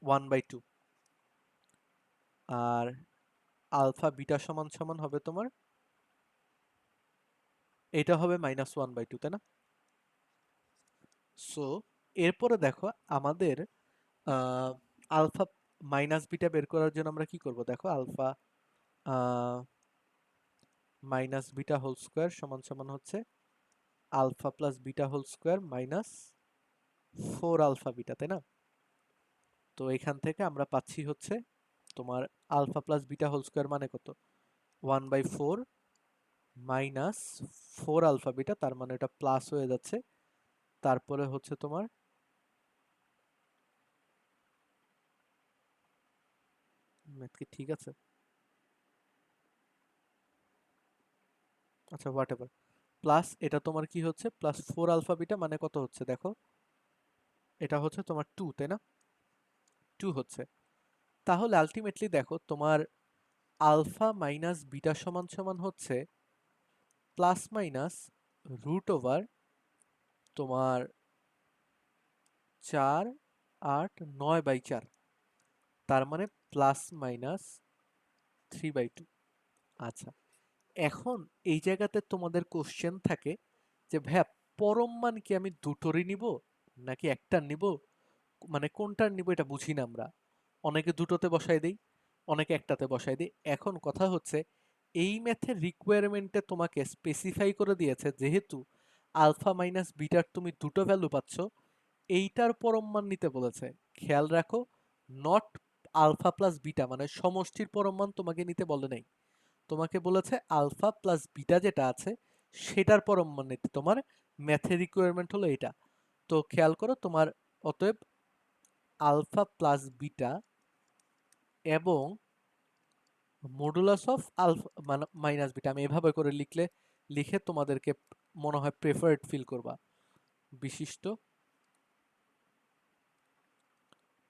1/2। আর আলফা বিটা সমান সমান হবে তোমার, এটা হবে -1/2, তাই না? সো এরপরে দেখো আমাদের আলফা মাইনাস বিটা বের করার জন্য আমরা কি করব দেখো, alpha minus beta whole square সমান সমান হচ্ছে alpha plus beta whole square minus 4 alpha beta, তাই না? তো এখান থেকে আমরা পাচ্ছি হচ্ছে তোমার alpha plus beta whole square মানে কত, 1/4 মাইনাস 4 আলফা বিটা, তার মানে এটা প্লাস হয়ে যাচ্ছে। তারপরে হচ্ছে তোমার ম্যাথ কি ঠিক আছে? আচ্ছা হোয়াট এভার, প্লাস এটা তোমার কি হচ্ছে, প্লাস 4 আলফা বিটা মানে কত হচ্ছে দেখো, এটা হচ্ছে তোমার 2, তাই না? 2 হচ্ছে। তাহলে আলটিমেটলি দেখো তোমার আলফা মাইনাস বিটা সমান সমান হচ্ছে প্লাস মাইনাস √ওভার তোমার 4, 8, 9/4, তার মানে প্লাস মাইনাস 3/2। আচ্ছা, এখন এই জায়গাতে তোমাদের কোশ্চেন থাকে যে ভাইয়া পরম মান কি আমি দুটোরই নিব নাকি একটার নিব, মানে কোনটার নিব এটা বুঝি না আমরা। অনেকে দুটোতে বসায় দেই, অনেকে একটাতে বসায় দেই। এখন কথা হচ্ছে এই ম্যাথের রিকোয়ারমেন্টে তোমাকে স্পেসিফাই করে দিয়েছে যেহেতু আলফা মাইনাস বিটার তুমি দুটো ভ্যালু পাচ্ছ, এইটার পরম মান নিতে বলেছে। খেয়াল রাখো, নট আলফা প্লাস বিটা, মানে সমষ্টির পরম মান তোমাকে নিতে বলে নাই, তোমাকে বলেছে আলফা প্লাস বিটা যেটা আছে সেটার পরম মান নিতে। তোমার ম্যাথের রিকোয়ারমেন্ট হলো এটা। তো খেয়াল করো, তোমার অতএব আলফা প্লাস বিটা এবং modulus of alpha minus beta, আমি এভাবে করে লিখে তোমাদেরকে মনে হয় প্রেফারেড ফিল করবা। বিশিষ্ট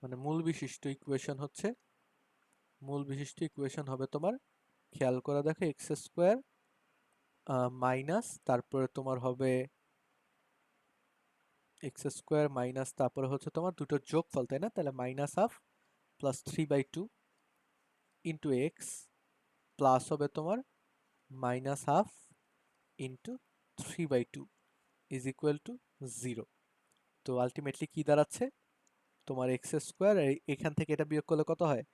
মানে মূল বিশিষ্ট ইকুয়েশন হবে তোমার, খেয়াল করে দেখো, এক্স স্কোয়ার মাইনাস তারপরে তোমার হবে এক্স স্কোয়ার মাইনাস তারপরে হচ্ছে তোমার দুটো যোগফল, তাই না? তাহলে minus half plus 3/2 into X plus হবে তোমার minus half into 3/2 is equal to 0। তো আলটিমেটলি কি দাঁড়াচ্ছে তোমার এক্স স্কোয়ার, এখান থেকে এটা বিয়োগ করলে কত হয়?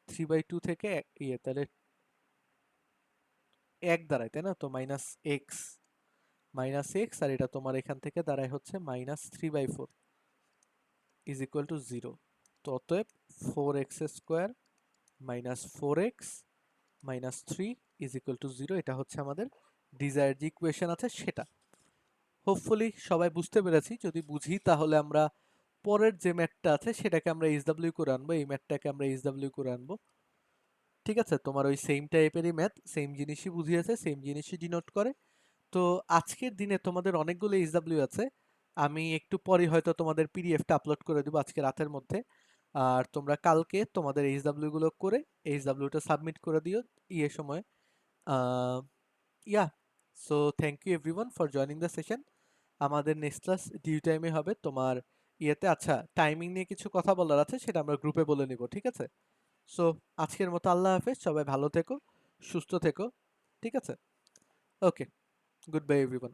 3/2 থেকে তাহলে 1 দাঁড়ায়, তাই না? তো মাইনাস এক্স আর এটা তোমার এখান থেকে দাঁড়ায় হচ্ছে -3/4 ইজ ইকুয়াল টু 0। তো অতএব 4x² minus 4x minus 3 is equal to 0, এটা হচ্ছে আমাদের ডিজায়ার্ড যে ইকুয়েশন আছে সেটা। হোপফুলি সবাই বুঝতে পেরেছি। যদি বুঝি তাহলে আমরা পরের যে ম্যাথটা আছে সেটাকে আমরা এইচডব্লিউ করে আনবো, এই ম্যাথটাকে আমরা এইচডব্লিউ করে আনবো। ঠিক আছে, তোমার ওই সেম টাইপেরই ম্যাথ, সেম জিনিসই বুঝিয়েছে, সেম জিনিসই ডিনোট করে। তো আজকের দিনে তোমাদের অনেকগুলো এইচডব্লিউ আছে, আমি একটু পরে হয়তো তোমাদের পিডিএফটা আপলোড করে দেবো আজকে রাতের মধ্যে। আর তোমরা কালকে তোমাদের এইচডব্লিউ গুলো করে এইচডব্লিউটা সাবমিট করে দিও সময়। Yeah, so thank you everyone for joining the session. আমাদের নেক্সট ক্লাস ডিউ টাইমে হবে তোমার আচ্ছা, টাইমিং নিয়ে কিছু কথা বলার আছে, সেটা আমরা গ্রুপে বলে নিব, ঠিক আছে? সো আজকের মতো আল্লাহ হাফেজ, সবাই ভালো থেকো, সুস্থ থেকো, ঠিক আছে? ওকে, গুড বাই এভরিওয়ান।